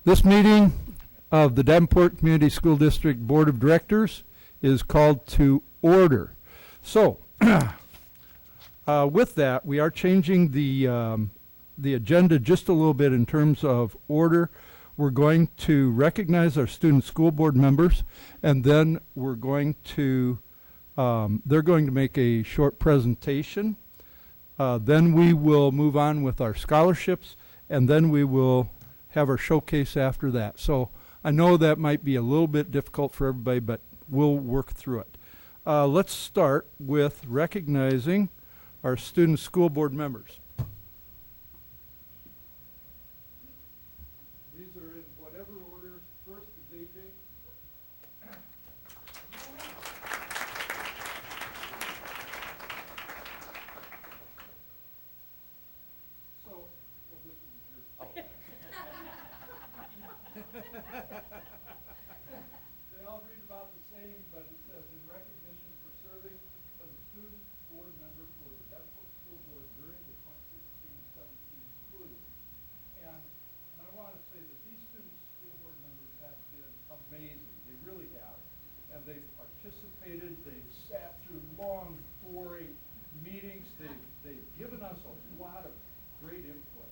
This meeting of the Davenport Community School District Board of Directors is called to order. So, with that, we are changing the agenda just a little bit in terms of order. We're going to recognize our student school board members, and then we're going to, they're going to make a short presentation. Then we will move on with our scholarships, and then we will have our showcase after that. So I know that might be a little bit difficult for everybody, but we'll work through it. Let's start with recognizing our student school board members. These are in whatever order. First is AJ. So, well, this is yours. Oh. They all read about the same, but it says, in recognition for serving as a student board member for the Davenport School Board during the 2016-17 school year. And I want to say that these student school board members have been amazing. They really have. And they've participated. They've sat through long, boring meetings. They've given us a lot of great input.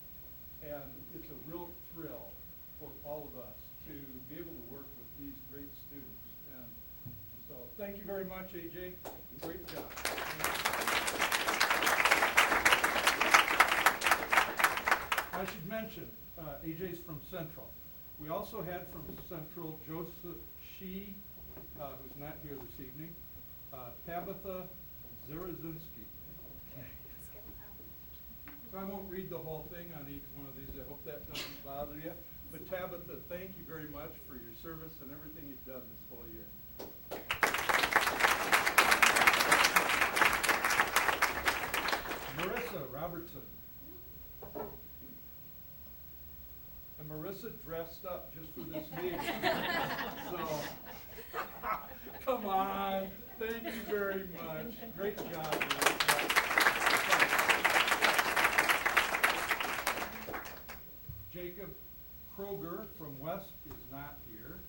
And it's a real thrill for all of us to be able to work with these great students. And so thank you very much, AJ. Great job. I should mention, AJ's from Central. We also had from Central Joseph Shee, who's not here this evening, Tabitha Zerazinski. I won't read the whole thing on each one of these. I hope that doesn't bother you. But Tabitha, thank you very much for your service and everything you've done this whole year. Marissa Robertson. And Marissa dressed up just for this meeting. So, come on. Thank you very much. Great job, Marissa. Jacob Kroger from West is not here.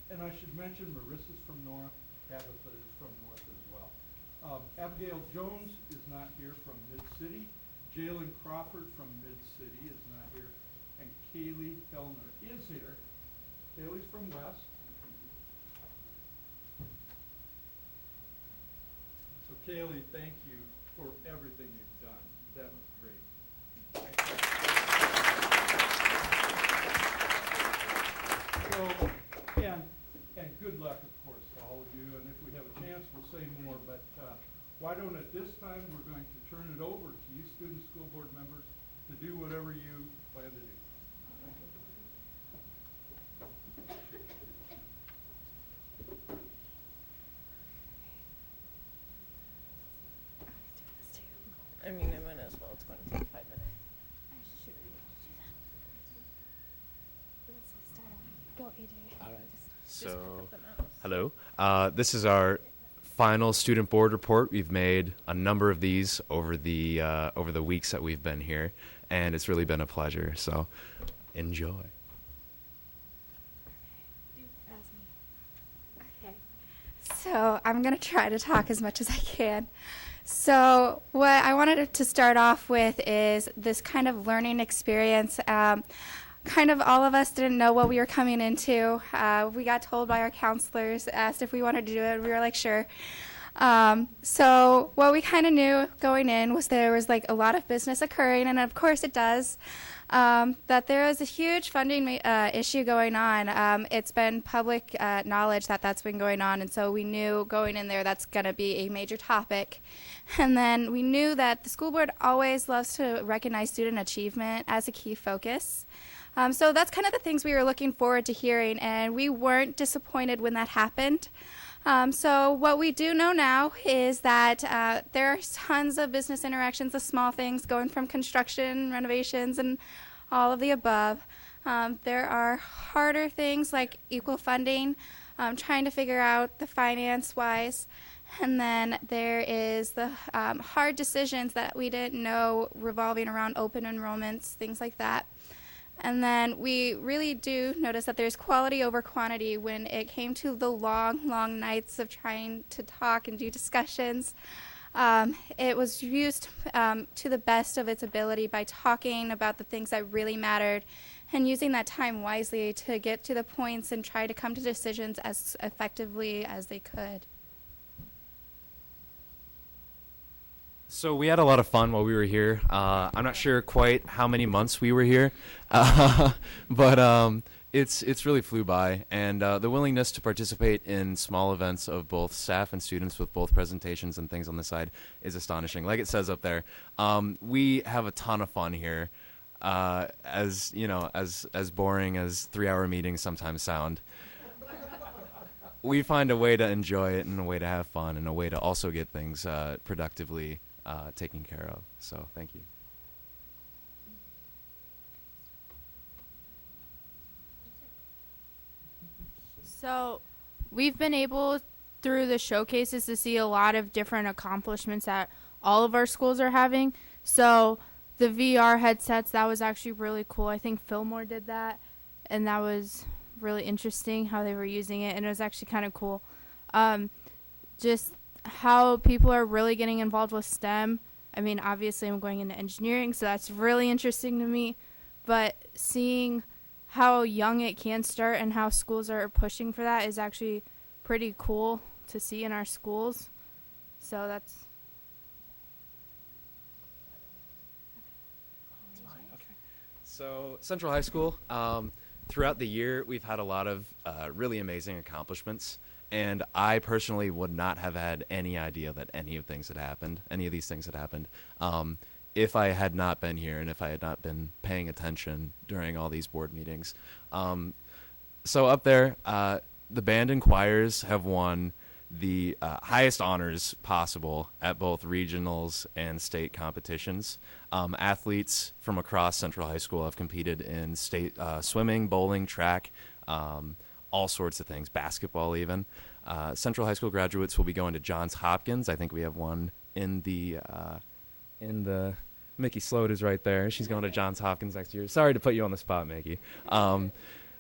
And I should mention Marissa's from North, Tabitha is from North as well. Abigail Jones is not here from Mid-City. Jalen Crawford from Mid-City is not here. And Kaylee Fellner is here. Kaylee's from West. So Kaylee, thank you for everything you've done. That was great. So, and good luck, of course, to all of you. And if we have a chance, we'll say more. But why don't at this time we're going to turn it over to you student school board members to do whatever you plan to do. I mean, I might as well. It's going to take 5 minutes. Go, AJ. All right. Just pick So, up the mouse. hello. This is our final student board report. We've made a number of these over the weeks that we've been here, and it's really been a pleasure. So, enjoy. Okay. So I'm going to try to talk as much as I can. So what I wanted to start off with is this kind of learning experience. Kind of all of us didn't know what we were coming into. We got told by our counselors, asked if we wanted to do it. We were like, sure. So what we kind of knew going in was there was like a lot of business occurring, and of course it does, that there is a huge funding issue going on. It's been public knowledge that that's been going on, and so we knew going in there that's going to be a major topic. And then we knew that the school board always loves to recognize student achievement as a key focus. So that's kind of the things we were looking forward to hearing, and we weren't disappointed when that happened. So what we do know now is that there are tons of business interactions, the small things going from construction, renovations, and all of the above. There are harder things like equal funding, trying to figure out the finance-wise. And then there is the hard decisions that we didn't know revolving around open enrollments, things like that. And then we really do notice that there's quality over quantity when it came to the long, long nights of trying to talk and do discussions. It was used to the best of its ability by talking about the things that really mattered and using that time wisely to get to the points and try to come to decisions as effectively as they could. So we had a lot of fun while we were here. I'm not sure quite how many months we were here, but it's really flew by. And the willingness to participate in small events of both staff and students with both presentations and things on the side is astonishing. Like it says up there, we have a ton of fun here. As you know, as boring as 3-hour meetings sometimes sound, we find a way to enjoy it and a way to have fun and a way to also get things productively taken care of. So thank you. So we've been able through the showcases to see a lot of different accomplishments that all of our schools are having. So the VR headsets, that was actually really cool. I think Fillmore did that, and that was really interesting how they were using it, and it was actually kind of cool. Just how people are really getting involved with STEM. I mean, obviously I'm going into engineering, so that's really interesting to me, but seeing how young it can start and how schools are pushing for that is actually pretty cool to see in our schools. So that's... So Central High School, throughout the year, we've had a lot of really amazing accomplishments. And I personally would not have had any idea that any of these things had happened, if I had not been here and if I had not been paying attention during all these board meetings. So up there, the band and choirs have won the highest honors possible at both regionals and state competitions. Athletes from across Central High School have competed in state swimming, bowling, track, all sorts of things, basketball even. Central High School graduates will be going to Johns Hopkins. I think we have one in the Mickey Sloat is right there. She's going to Johns Hopkins next year. Sorry to put you on the spot, Mickey.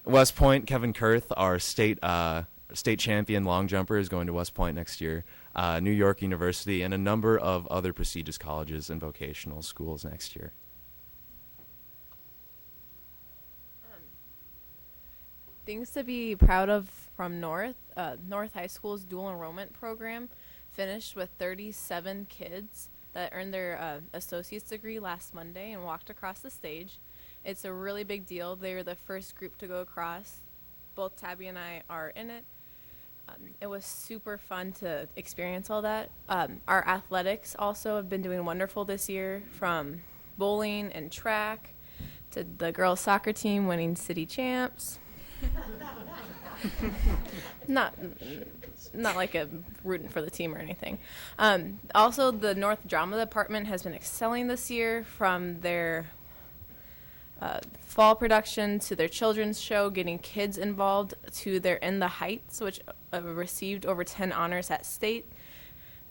West Point, Kevin Kurth, our state champion long jumper, is going to West Point next year. New York University, and a number of other prestigious colleges and vocational schools next year. Things to be proud of from North High School's dual enrollment program finished with 37 kids that earned their associate's degree last Monday and walked across the stage. It's a really big deal. They were the first group to go across. Both Tabby and I are in it. It was super fun to experience all that. Our athletics also have been doing wonderful this year, from bowling and track to the girls' soccer team winning city champs. not like a rooting for the team or anything. Also, the North Drama Department has been excelling this year, from their fall production to their children's show, getting kids involved, to their In the Heights, which received over 10 honors at state,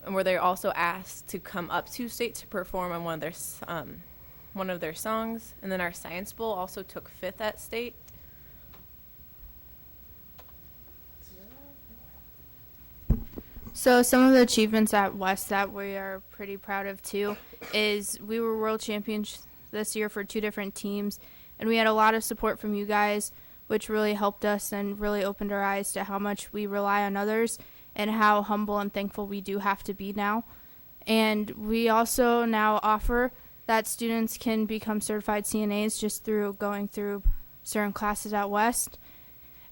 and where they're also asked to come up to state to perform on one of their songs. And then our Science Bowl also took 5th at state. So some of the achievements at West that we are pretty proud of too is we were world champions this year for 2 different teams, and we had a lot of support from you guys, which really helped us and really opened our eyes to how much we rely on others and how humble and thankful we do have to be now. And we also now offer that students can become certified CNAs just through going through certain classes at West.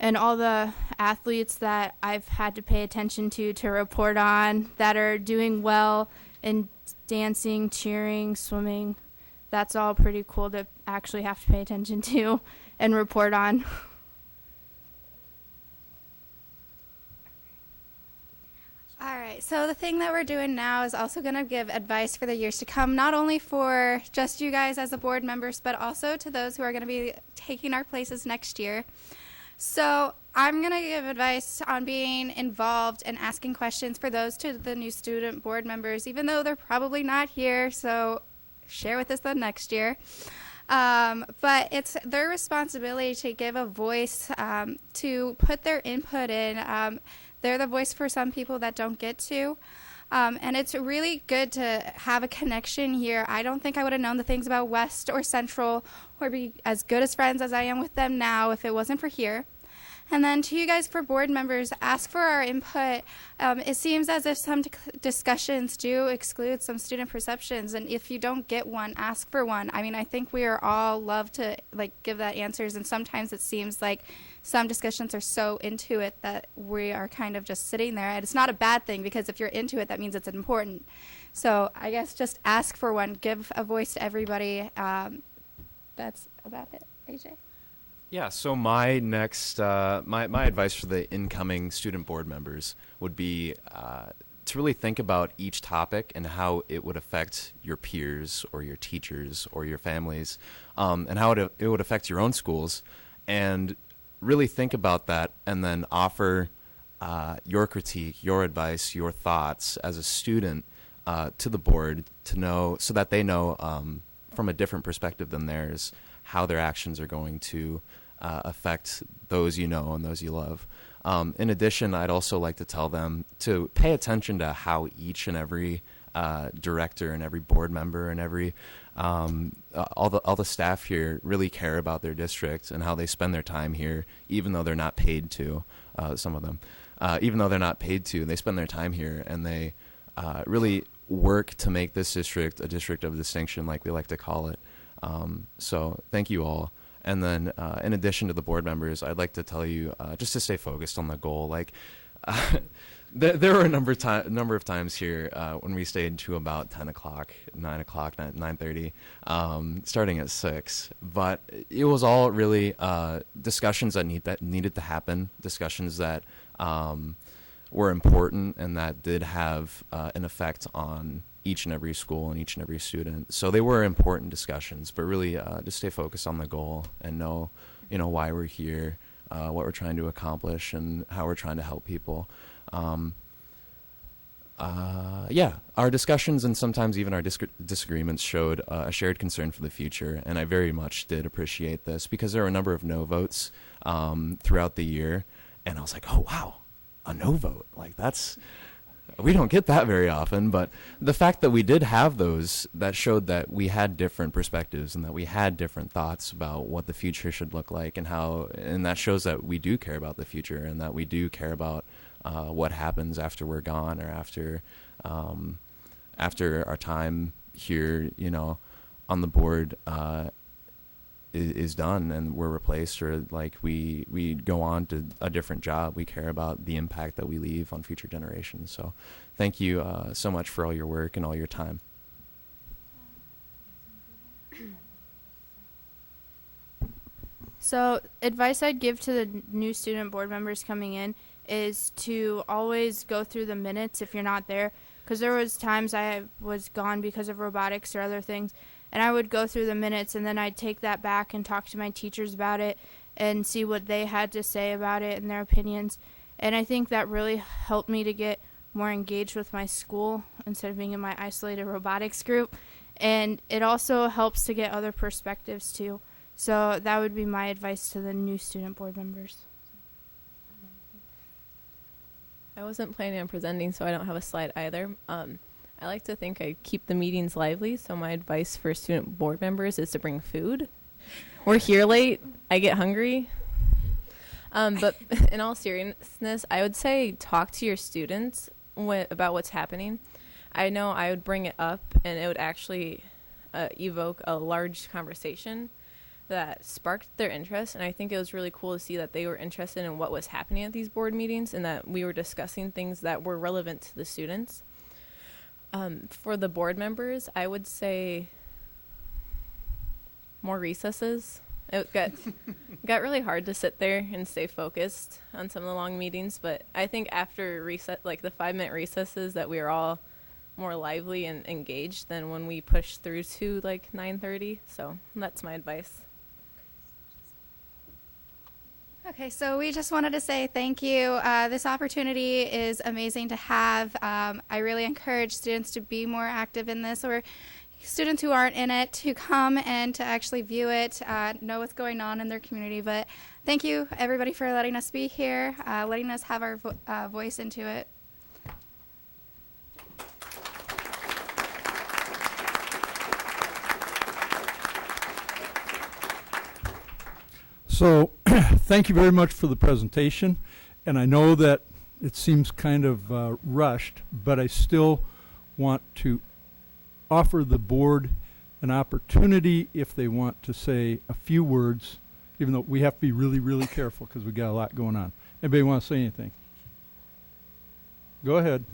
And all the athletes that I've had to pay attention to report on that are doing well in dancing, cheering, swimming, that's all pretty cool to actually have to pay attention to and report on. All right, so the thing that we're doing now is also going to give advice for the years to come, not only for just you guys as the board members, but also to those who are going to be taking our places next year. So I'm going to give advice on being involved and asking questions for those to the new student board members, even though they're probably not here, so share with us the next year. But it's their responsibility to give a voice, to put their input in. They're the voice for some people that don't get to. And it's really good to have a connection here. I don't think I would have known the things about West or Central or be as good as friends as I am with them now if it wasn't for here. And then to you guys for board members, ask for our input. It seems as if some discussions do exclude some student perceptions, and if you don't get one, ask for one. I mean, I think we are all love to give that answers, and sometimes it seems like some discussions are so into it that we are kind of just sitting there. And it's not a bad thing, because if you're into it, that means it's important. So I guess just ask for one, give a voice to everybody. That's about it. AJ? Yeah, so my next, my advice for the incoming student board members would be to really think about each topic and how it would affect your peers or your teachers or your families, and how it would affect your own schools, and really think about that and then offer your critique, your advice, your thoughts as a student to the board to know, so that they know from a different perspective than theirs how their actions are going to affect those you know and those you love. In addition, I'd also like to tell them to pay attention to how each and every director and every board member and every all the staff here really care about their district and how they spend their time here, even though they're not paid to. Some of them, even though they're not paid to, they spend their time here, and they really work to make this district a district of distinction, like we like to call it. So thank you all. And then, in addition to the board members, I'd like to tell you just to stay focused on the goal. There were a number of times here when we stayed to about 10 o'clock, 9 o'clock, 9:30, starting at 6. But it was all really discussions that needed to happen, discussions that were important and that did have an effect on each and every school and each and every student. So they were important discussions, but really just stay focused on the goal and know, why we're here, what we're trying to accomplish, and how we're trying to help people. Our discussions and sometimes even our disagreements showed a shared concern for the future, and I very much did appreciate this, because there were a number of no votes throughout the year, and I was like, oh wow, a no vote, we don't get that very often. But the fact that we did have those, that showed that we had different perspectives and that we had different thoughts about what the future should look like, and that shows that we do care about the future, and that we do care about what happens after we're gone, or after our time here, on the board is done and we're replaced, or we go on to a different job. We care about the impact that we leave on future generations. So thank you so much for all your work and all your time. So advice I'd give to the new student board members coming in is to always go through the minutes if you're not there, because there was times I was gone because of robotics or other things, and I would go through the minutes, and then I'd take that back and talk to my teachers about it and see what they had to say about it and their opinions. And I think that really helped me to get more engaged with my school instead of being in my isolated robotics group. And it also helps to get other perspectives too. So that would be my advice to the new student board members. I wasn't planning on presenting, so I don't have a slide either. I like to think I keep the meetings lively, so my advice for student board members is to bring food. We're here late. I get hungry. But in all seriousness, I would say talk to your students about what's happening. I know I would bring it up, and it would actually evoke a large conversation that sparked their interest, and I think it was really cool to see that they were interested in what was happening at these board meetings, and that we were discussing things that were relevant to the students. For the board members, I would say more recesses. It got really hard to sit there and stay focused on some of the long meetings, but I think after the 5-minute recesses, that we were all more lively and engaged than when we pushed through to 9:30. So that's my advice. Okay, so we just wanted to say thank you. This opportunity is amazing to have. I really encourage students to be more active in this, or students who aren't in it to come and to actually view it, know what's going on in their community. But thank you, everybody, for letting us be here, letting us have our voice into it. So thank you very much for the presentation. And I know that it seems kind of rushed, but I still want to offer the board an opportunity if they want to say a few words, even though we have to be really, really careful because we got a lot going on. Anybody want to say anything? Go ahead.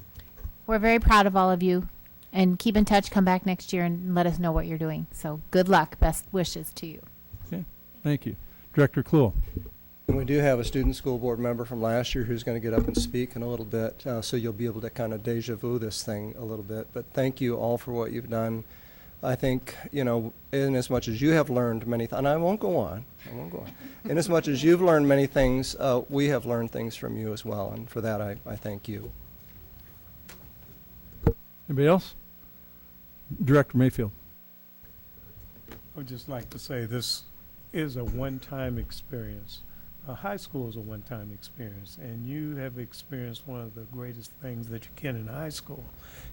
We're very proud of all of you, and keep in touch. Come back next year and let us know what you're doing. So good luck. Best wishes to you. Okay, thank you. Director Kluhl. And we do have a student school board member from last year who's going to get up and speak in a little bit, so you'll be able to kind of deja vu this thing a little bit. But thank you all for what you've done. I think, you know, in as much as you have learned many and I won't go on, in as much as you've learned many things, we have learned things from you as well, and for that I thank you. Anybody else? Director Mayfield. I would just like to say this is a one-time experience. High school is a one-time experience, and you have experienced one of the greatest things that you can in high school.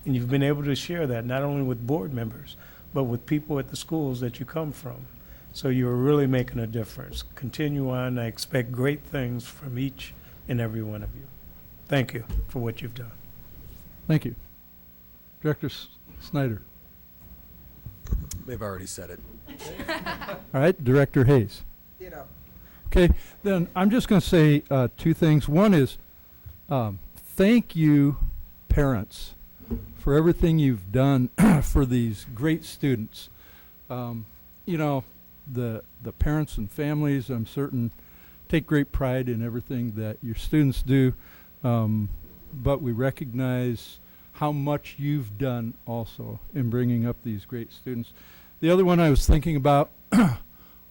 And you've been able to share that not only with board members, but with people at the schools that you come from. So you're really making a difference. Continue on. I expect great things from each and every one of you. Thank you for what you've done. Thank you. Director Snyder. They've already said it. All right, Director Hayes. Okay, then I'm just going to say two things. One is thank you, parents, for everything you've done for these great students. You know, the parents and families, I'm certain, take great pride in everything that your students do, but we recognize how much you've done also in bringing up these great students. The other one I was thinking about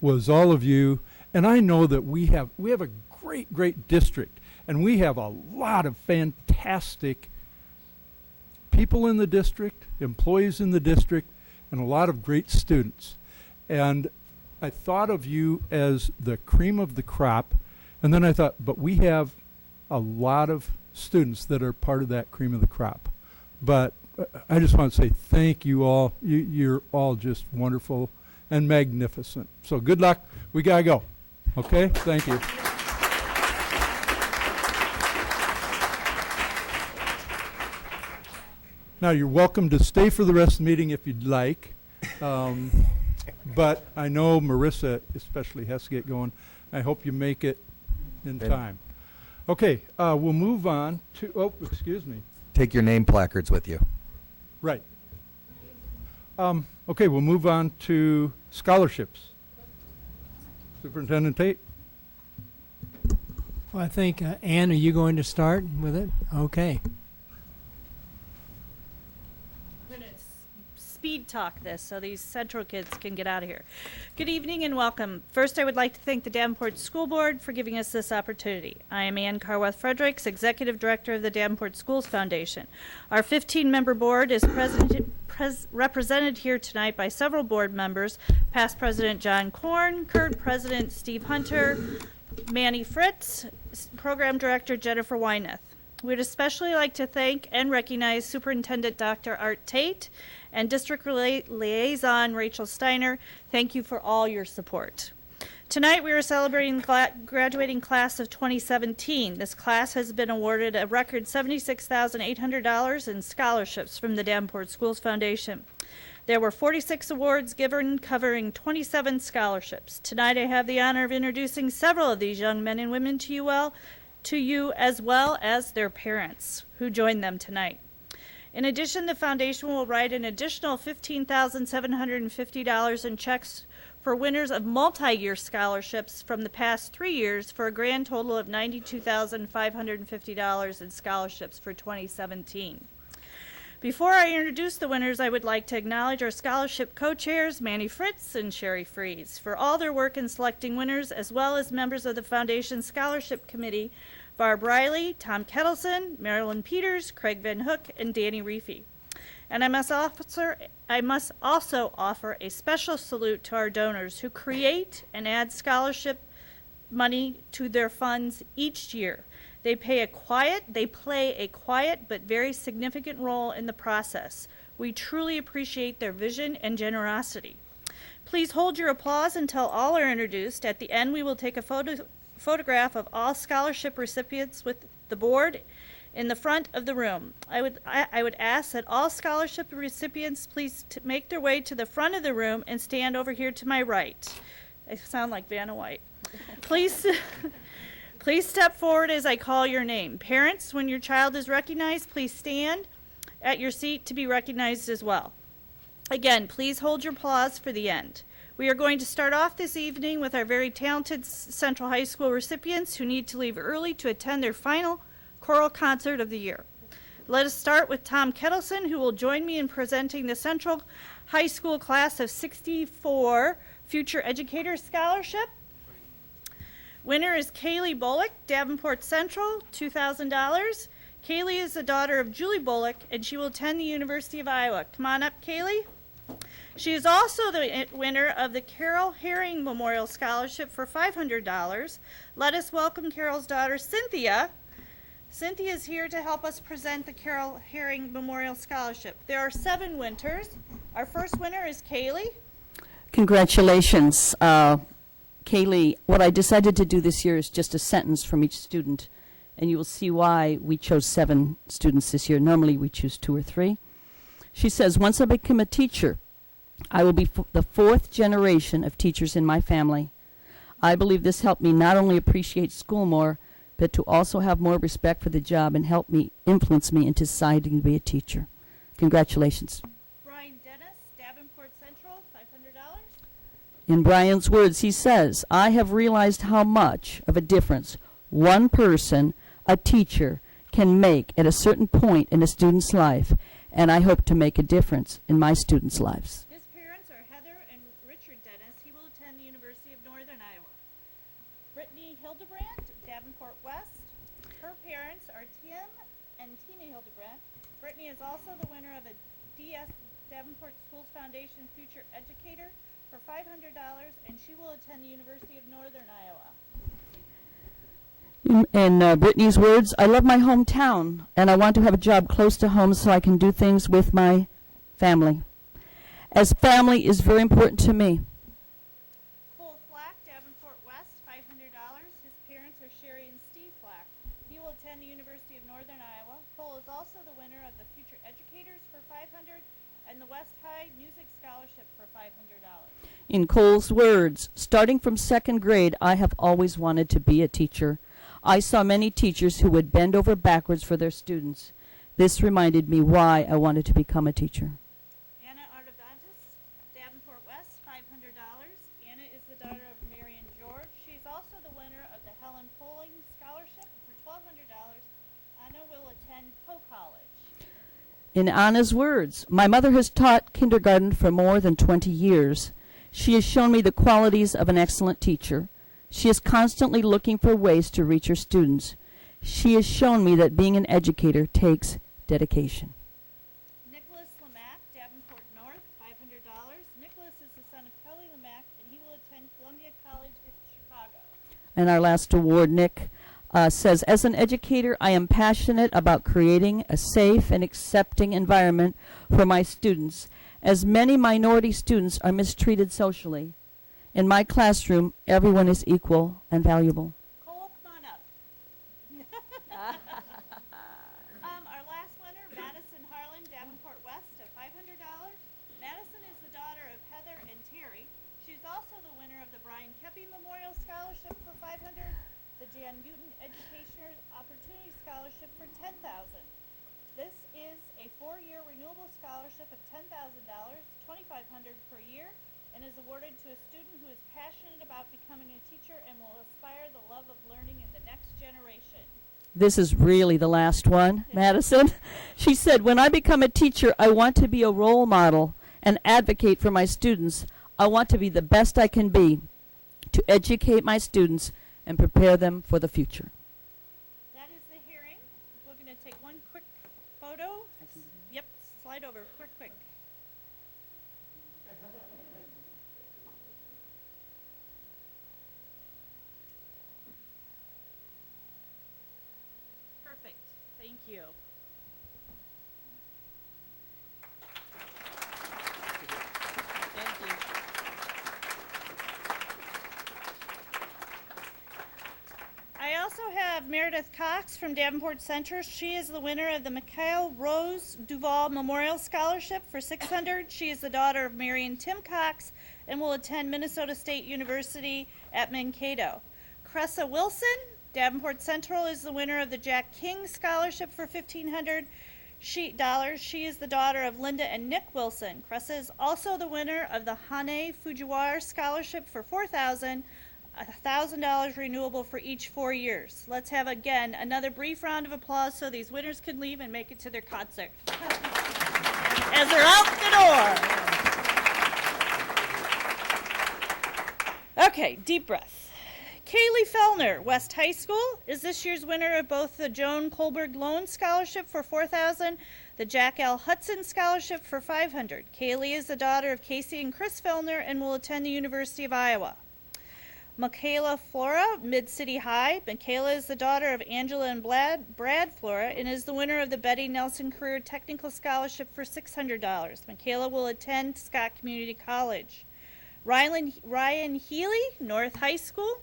was all of you, and I know that we have a great district, and we have a lot of fantastic people in the district, employees in the district, and a lot of great students. And I thought of you as the cream of the crop, and then I thought, but we have a lot of students that are part of that cream of the crop. But I just want to say thank you all. You're all just wonderful and magnificent. So good luck. We got to go. Okay? Thank you. Now, you're welcome to stay for the rest of the meeting if you'd like. But I know Marissa especially has to get going. I hope you make it in time. Okay, we'll move on to, oh, excuse me. Take your name placards with you. Right. Okay, we'll move on to scholarships. Superintendent Tate. Well, I think, Ann, are you going to start with it? Okay. I'm going to speed talk this so these Central kids can get out of here. Good evening and welcome. First, I would like to thank the Davenport School Board for giving us this opportunity. I am Ann Carworth-Fredericks, Executive Director of the Davenport Schools Foundation. Our 15-member board is represented here tonight by several board members, past President John Korn, current President Steve Hunter, Manny Fritz, Program Director Jennifer Wyneth. We'd especially like to thank and recognize Superintendent Dr. Art Tate and District Liaison Rachel Steiner. Thank you for all your support. Tonight we are celebrating the graduating class of 2017. This class has been awarded a record $76,800 in scholarships from the Davenport Schools Foundation. There were 46 awards given covering 27 scholarships. Tonight I have the honor of introducing several of these young men and women to you as well as their parents who joined them tonight. In addition, the foundation will write an additional $15,750 in checks for winners of multi-year scholarships from the past 3 years for a grand total of $92,550 in scholarships for 2017. Before I introduce the winners, I would like to acknowledge our scholarship co-chairs, Manny Fritz and Sherry Fries, for all their work in selecting winners, as well as members of the Foundation's Scholarship Committee, Barb Riley, Tom Kettleson, Marilyn Peters, Craig Van Hook, and Danny Reefy. And I must also offer a special salute to our donors who create and add scholarship money to their funds each year. They play a quiet but very significant role in the process. We truly appreciate their vision and generosity. Please hold your applause until all are introduced. At the end, we will take a photograph of all scholarship recipients with the board in the front of the room. I would ask that all scholarship recipients please make their way to the front of the room and stand over here to my right. I sound like Vanna White. Please step forward as I call your name. Parents, when your child is recognized, please stand at your seat to be recognized as well. Again, please hold your applause for the end. We are going to start off this evening with our very talented Central High School recipients who need to leave early to attend their final choral concert of the year. Let us start with Tom Kettleson, who will join me in presenting the Central High School class of 64 Future Educator Scholarship. Winner is Kaylee Bullock, Davenport Central, $2,000. Kaylee is the daughter of Julie Bullock, and she will attend the University of Iowa. Come on up, Kaylee. She is also the winner of the Carroll Herring Memorial Scholarship for $500. Let us welcome Carroll's daughter, Cynthia. Cynthia is here to help us present the Carroll Herring Memorial Scholarship. There are 7 winners. Our first winner is Kaylee. Congratulations. Kaylee, what I decided to do this year is just a sentence from each student, and you will see why we chose 7 students this year. Normally we choose 2 or 3. She says, once I become a teacher, I will be the 4th generation of teachers in my family. I believe this helped me not only appreciate school more, but to also have more respect for the job and help me influence me into deciding to be a teacher. Congratulations. Davenport Central, $500. In Brian's words, he says, I have realized how much of a difference one person, a teacher, can make at a certain point in a student's life, and I hope to make a difference in my students' lives. His parents are Heather and Richard Dennis. He will attend the University of Northern Iowa. Brittany Hildebrandt, Davenport West. Her parents are Tim and Tina Hildebrandt. Brittany is also the winner of a DS Davenport Schools Foundation Future Educator for $500, and she will attend the University of Northern Iowa. In Brittany's words, I love my hometown, and I want to have a job close to home so I can do things with my family. As family is very important to me. Cole Flack, Davenport West, $500. His parents are Sherry and Steve Flack. He will attend the University of Northern Iowa. Cole is also the winner of the Future Educators for $500 and the West High Music Scholarship for $500. In Cole's words, starting from 2nd grade, I have always wanted to be a teacher. I saw many teachers who would bend over backwards for their students. This reminded me why I wanted to become a teacher. Anna Artavadis, Davenport West, $500. Anna is the daughter of Mary and George. She's also the winner of the Helen Poling Scholarship for $1,200. Anna will attend Co-College. In Anna's words, my mother has taught kindergarten for more than 20 years. She has shown me the qualities of an excellent teacher. She is constantly looking for ways to reach her students. She has shown me that being an educator takes dedication. Nicholas Lamack, Davenport North, $500. Nicholas is the son of Kelly Lamack, and he will attend Columbia College in Chicago. And our last award, Nick, says, as an educator, I am passionate about creating a safe and accepting environment for my students, as many minority students are mistreated socially. In my classroom, everyone is equal and valuable. Cole, come on up. Our last winner, Madison Harlan, Davenport West, at $500. Madison is the daughter of Heather and Terry. She's also the winner of the Brian Keppy Memorial Scholarship for $500, the Jan Newton Educational Opportunity Scholarship for $10,000. This is a 4-year renewable scholarship of $10,000, $2,500 per year, and is awarded to a student who is passionate about becoming a teacher and will inspire the love of learning in the next generation. This is really the last one, Madison. She said, when I become a teacher, I want to be a role model and advocate for my students. I want to be the best I can be to educate my students and prepare them for the future. That is the hearing. We're going to take one quick photo. Yep, slide over quick. you. Thank you. I also have Meredith Cox from Davenport Center. She is the winner of the Mikhail Rose Duval Memorial Scholarship for 600. She is the daughter of Mary and Tim Cox and will attend Minnesota State University at Mankato. Cressa Wilson, Davenport Central, is the winner of the Jack King Scholarship for $1,500. She is the daughter of Linda and Nick Wilson. Cressa is also the winner of the Hane Fujiwara Scholarship for $4,000. $1,000 renewable for each 4 years. Let's have again another brief round of applause so these winners can leave and make it to their concert. As they're out the door. Okay, deep breath. Kaylee Fellner, West High School, is this year's winner of both the Joan Kohlberg Loan Scholarship for $4,000, the Jack L. Hudson Scholarship for $500. Kaylee is the daughter of Casey and Chris Fellner and will attend the University of Iowa. Michaela Flora, Mid-City High. Michaela is the daughter of Angela and Brad Flora and is the winner of the Betty Nelson Career Technical Scholarship for $600. Michaela will attend Scott Community College. Ryan Healy, North High School.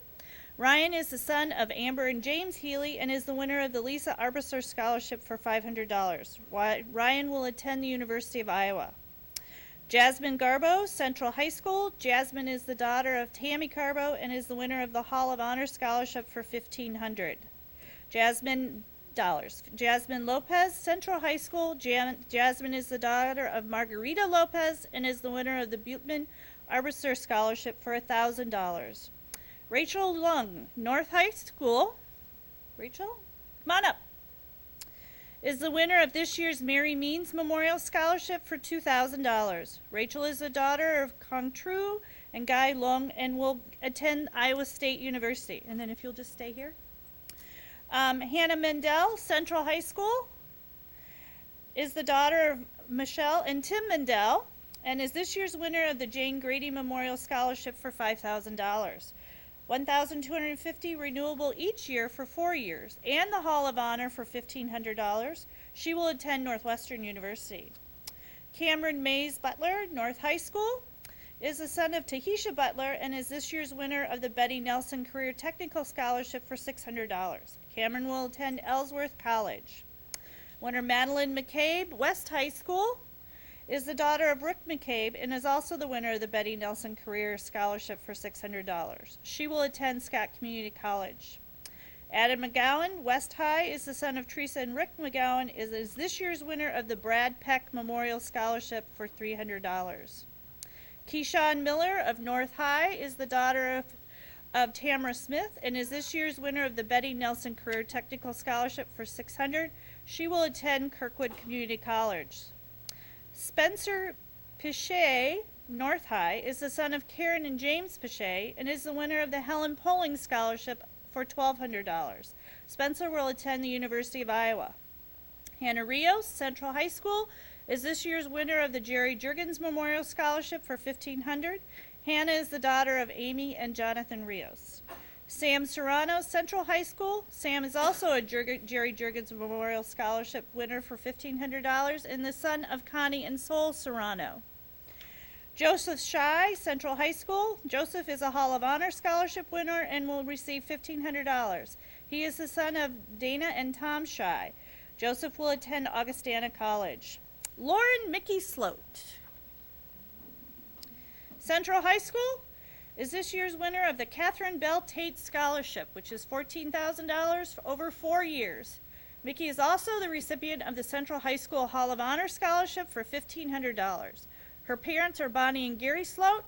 Ryan is the son of Amber and James Healy and is the winner of the Lisa Arbiter Scholarship for $500. Ryan will attend the University of Iowa. Jasmine Garbo, Central High School. Jasmine is the daughter of Tammy Garbo and is the winner of the Hall of Honor Scholarship for $1,500. Jasmine Lopez, Central High School. Jasmine is the daughter of Margarita Lopez and is the winner of the Buteman Arbiter Scholarship for $1,000. Rachel Lung, North High School. Rachel, come on up. Is the winner of this year's Mary Means Memorial Scholarship for $2,000. Rachel is the daughter of Kong Tru and Guy Long and will attend Iowa State University. And then if you'll just stay here. Hannah Mendel, Central High School, is the daughter of Michelle and Tim Mendel and is this year's winner of the Jane Grady Memorial Scholarship for $5,000. $1,250 renewable each year for 4 years, and the Hall of Honor for $1,500. She will attend Northwestern University. Cameron Mays Butler, North High School, is the son of Tahisha Butler and is this year's winner of the Betty Nelson Career Technical Scholarship for $600. Cameron will attend Ellsworth College. Winner Madeline McCabe, West High School, is the daughter of Rick McCabe and is also the winner of the Betty Nelson Career Scholarship for $600. She will attend Scott Community College. Adam McGowan, West High, is the son of Teresa and Rick McGowan, is this year's winner of the Brad Peck Memorial Scholarship for $300. Keyshawn Miller of North High is the daughter of Tamara Smith and is this year's winner of the Betty Nelson Career Technical Scholarship for $600. She will attend Kirkwood Community College. Spencer Pichet, North High, is the son of Karen and James Pichet and is the winner of the Helen Poling Scholarship for $1,200. Spencer will attend the University of Iowa. Hannah Rios, Central High School, is this year's winner of the Jerry Jurgens Memorial Scholarship for $1,500. Hannah is the daughter of Amy and Jonathan Rios. Sam Serrano, Central High School. Sam is also a Jerry Jurgens Memorial Scholarship winner for $1,500 and the son of Connie and Sol Serrano. Joseph Shy, Central High School. Joseph is a Hall of Honor Scholarship winner and will receive $1,500. He is the son of Dana and Tom Shy. Joseph will attend Augustana College. Lauren Mickey Sloat, Central High School, is this year's winner of the Catherine Bell Tate Scholarship, which is $14,000 over 4 years. Mickey is also the recipient of the Central High School Hall of Honor Scholarship for $1,500. Her parents are Bonnie and Gary Sloat.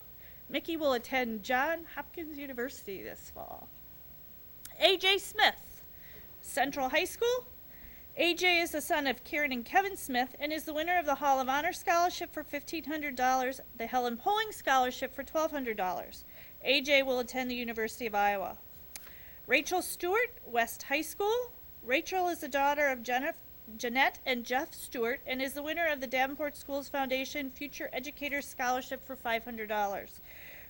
Mickey will attend Johns Hopkins University this fall. A.J. Smith, Central High School. A.J. is the son of Karen and Kevin Smith and is the winner of the Hall of Honor Scholarship for $1,500, the Helen Poling Scholarship for $1,200. A.J. will attend the University of Iowa. Rachel Stewart, West High School. Rachel is the daughter of Jeanette and Jeff Stewart and is the winner of the Davenport Schools Foundation Future Educator Scholarship for $500.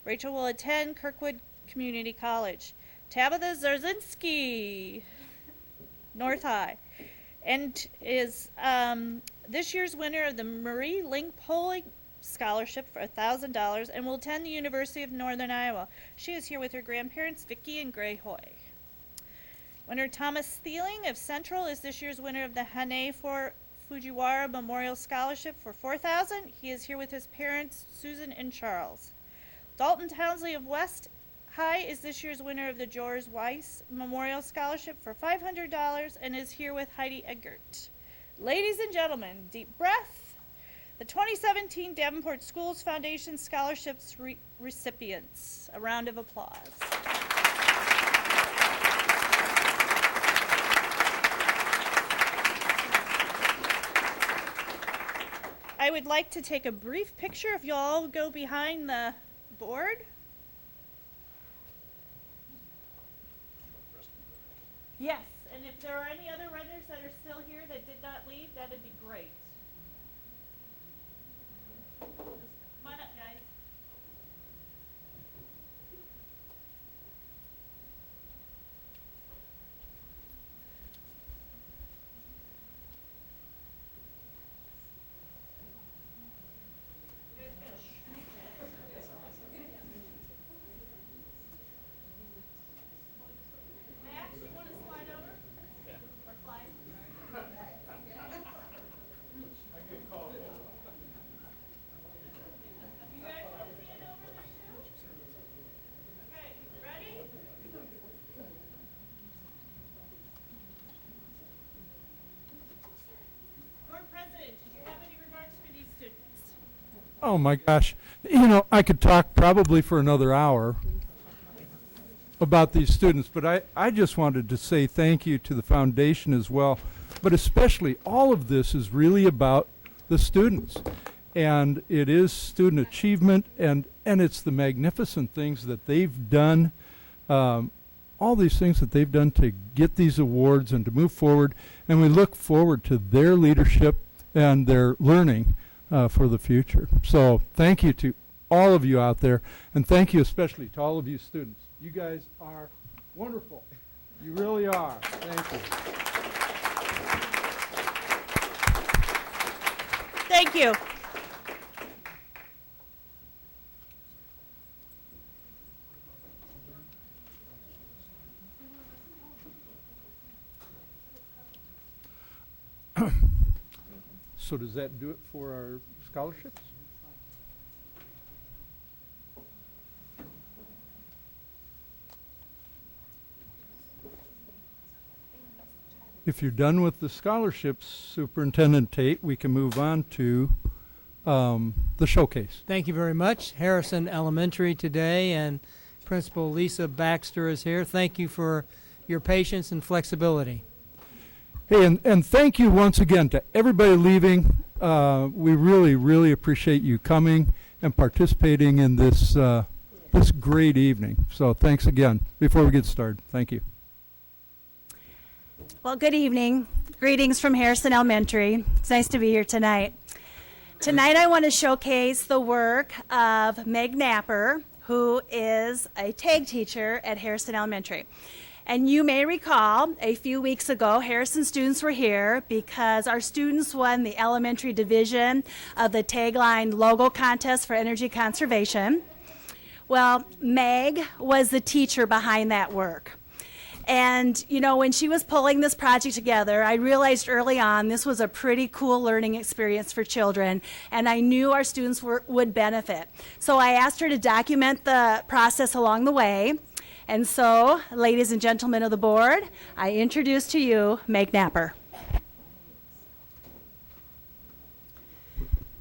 Rachel will attend Kirkwood Community College. Tabitha Zarzinski, North High. and is this year's winner of the Marie Link Polling Scholarship for $1,000 and will attend the University of Northern Iowa. She is here with her grandparents, Vicki and Gray Hoy. Winner Thomas Thieling of Central is this year's winner of the Hane Fujiwara Memorial Scholarship for $4,000. He is here with his parents, Susan and Charles. Dalton Townsley of West High is this year's winner of the George Weiss Memorial Scholarship for $500 and is here with Heidi Eggert. Ladies and gentlemen, deep breath. The 2017 Davenport Schools Foundation Scholarships recipients. A round of applause. I would like to take a brief picture if you'll all go behind the board. Yes, and if there are any other runners that are still here that did not leave, that would be great. Come on up, guys. Max, you want to slide over? Or fly? You guys want to stand over there too? Okay, ready? Board President, did you have any remarks for these students? Oh my gosh. You know, I could talk probably for another hour about these students, but I just wanted to say thank you to the foundation as well. But especially all of this is really about the students. And it is student achievement, and it's the magnificent things that they've done, all these things that they've done to get these awards and to move forward. And we look forward to their leadership and their learning for the future. So thank you to all of you out there, and thank you especially to all of you students. You guys are wonderful. You really are. Thank you. Thank you. So does that do it for our scholarships? If you're done with the scholarships, Superintendent Tate, we can move on to the showcase. Thank you very much. Harrison Elementary today, and Principal Lisa Baxter is here. Thank you for your patience and flexibility. Hey, and thank you once again to everybody leaving. We really, really appreciate you coming and participating in this this great evening. So thanks again. Before we get started, thank you. Well, good evening. Greetings from Harrison Elementary. It's nice to be here tonight. Tonight I want to showcase the work of Meg Napper, who is a tag teacher at Harrison Elementary. And you may recall a few weeks ago, Harrison students were here because our students won the elementary division of the tagline logo contest for energy conservation. Well, Meg was the teacher behind that work. And, you know, when she was pulling this project together, I realized early on this was a pretty cool learning experience for children, and I knew our students would benefit. So I asked her to document the process along the way. And so, ladies and gentlemen of the board, I introduce to you Meg Napper.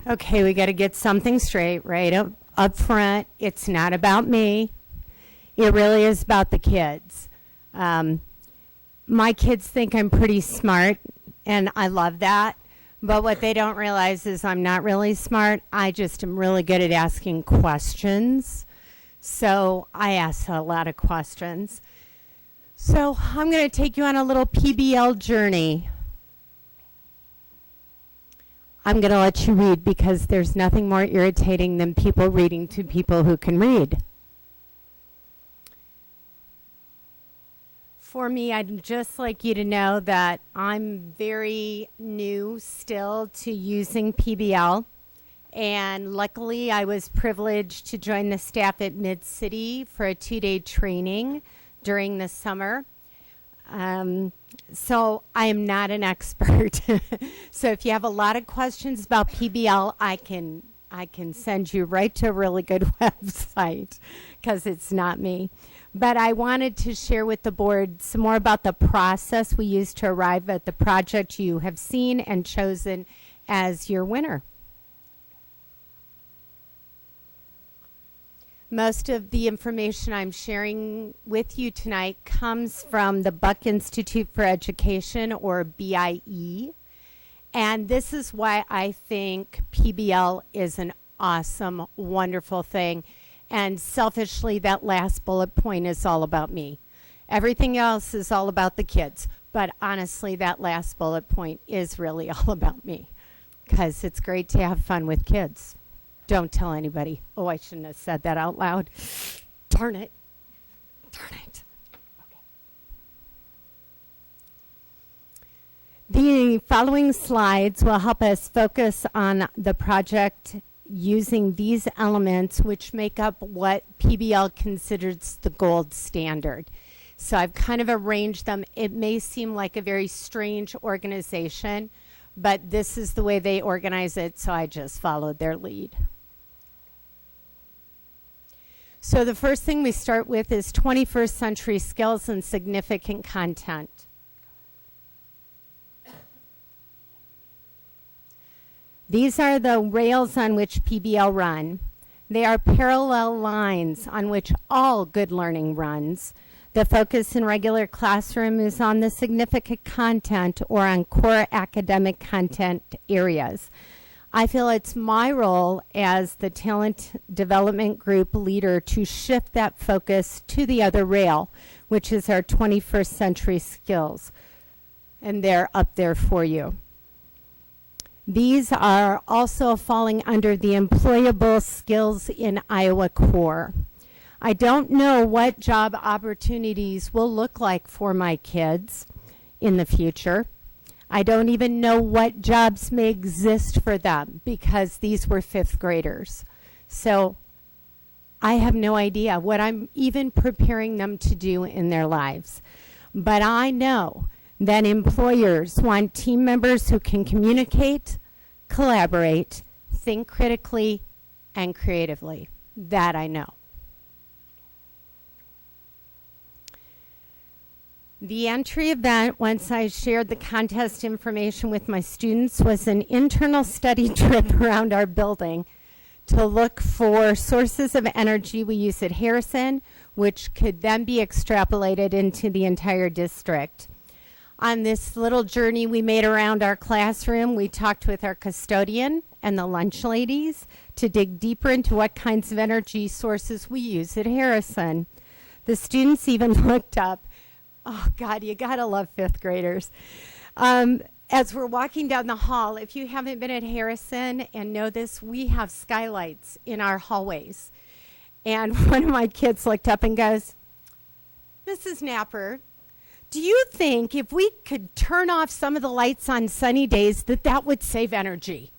Okay, we got to get something straight right up front. It's not about me. It really is about the kids. My kids think I'm pretty smart, and I love that. But what they don't realize is I'm not really smart. I just am really good at asking questions. So I ask a lot of questions. So I'm going to take you on a little PBL journey. I'm going to let you read because there's nothing more irritating than people reading to people who can read. For me, I'd just like you to know that I'm very new still to using PBL. And luckily, I was privileged to join the staff at Mid-City for a 2-day training during the summer. So I am not an expert. So if you have a lot of questions about PBL, I can send you right to a really good website because it's not me. But I wanted to share with the board some more about the process we used to arrive at the project you have seen and chosen as your winner. Most of the information I'm sharing with you tonight comes from the Buck Institute for Education, or BIE. And this is why I think PBL is an awesome, wonderful thing. And selfishly, that last bullet point is all about me. Everything else is all about the kids. But honestly, that last bullet point is really all about me, because it's great to have fun with kids. Don't tell anybody. Oh, I shouldn't have said that out loud. Darn it. Darn it. Okay. The following slides will help us focus on the project using these elements, which make up what PBL considers the gold standard. So I've kind of arranged them. It may seem like a very strange organization, but this is the way they organize it, so I just followed their lead. So the first thing we start with is 21st century skills and significant content. These are the rails on which PBL run. They are parallel lines on which all good learning runs. The focus in regular classroom is on the significant content or on core academic content areas. I feel it's my role as the talent development group leader to shift that focus to the other rail, which is our 21st century skills. And they're up there for you. These are also falling under the employable skills in Iowa Core. I don't know what job opportunities will look like for my kids in the future. I don't even know what jobs may exist for them because these were 5th graders. So I have no idea what I'm even preparing them to do in their lives. But I know that employers want team members who can communicate, collaborate, think critically, and creatively. That I know. The entry event, once I shared the contest information with my students, was an internal study trip around our building to look for sources of energy we use at Harrison, which could then be extrapolated into the entire district. On this little journey we made around our classroom, we talked with our custodian and the lunch ladies to dig deeper into what kinds of energy sources we use at Harrison. The students even looked up. Oh, God, you got to love 5th graders. As we're walking down the hall, if you haven't been at Harrison and know this, we have skylights in our hallways. And one of my kids looked up and goes, Mrs. Napper, do you think if we could turn off some of the lights on sunny days that would save energy?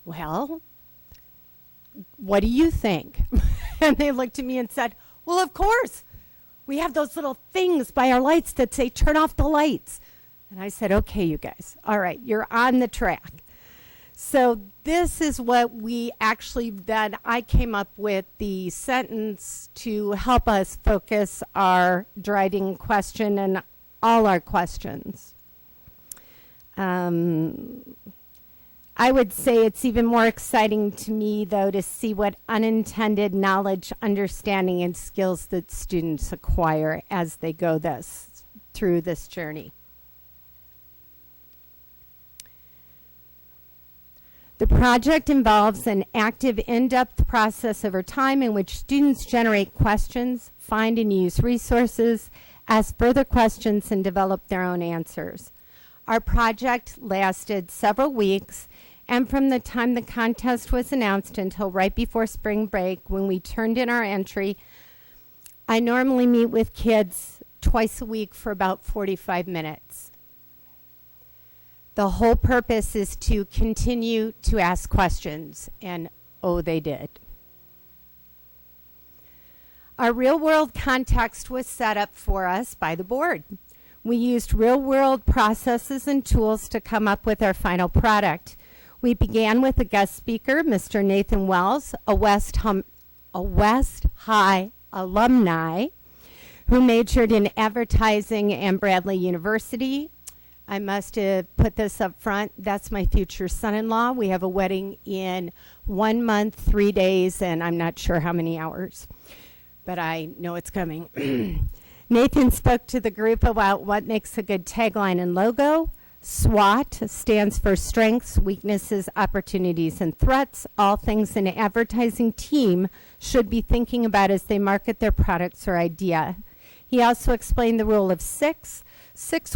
Well, what do you think? And they looked at me and said, well, of course. We have those little things by our lights that say, turn off the lights. And I said, okay, you guys. All right, you're on the track. So this is what we actually, then I came up with the sentence to help us focus our driving question and all our questions. I would say it's even more exciting to me, though, to see what unintended knowledge, understanding, and skills that students acquire as they go through this journey. The project involves an active, in-depth process over time in which students generate questions, find and use resources, ask further questions, and develop their own answers. Our project lasted several weeks, and from the time the contest was announced until right before spring break when we turned in our entry, I normally meet with kids twice a week for about 45 minutes. The whole purpose is to continue to ask questions, and oh, they did. Our real-world context was set up for us by the board. We used real-world processes and tools to come up with our final product. We began with a guest speaker, Mr. Nathan Wells, a West High alumni who majored in advertising and Bradley University. I must have put this up front. That's my future son-in-law. We have a wedding in 1 month, 3 days, and I'm not sure how many hours, but I know it's coming. Nathan spoke to the group about what makes a good tagline and logo. SWOT stands for strengths, weaknesses, opportunities, and threats, all things an advertising team should be thinking about as they market their products or idea. He also explained the rule of 6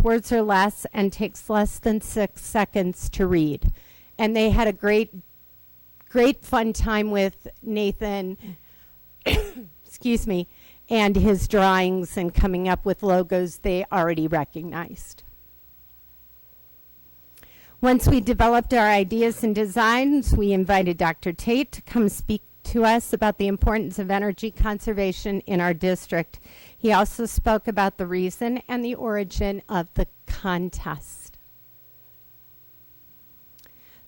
words or less, and takes less than 6 seconds to read. And they had a great fun time with Nathan, excuse me, and his drawings and coming up with logos they already recognized. Once we developed our ideas and designs, we invited Dr. Tate to come speak to us about the importance of energy conservation in our district. He also spoke about the reason and the origin of the contest.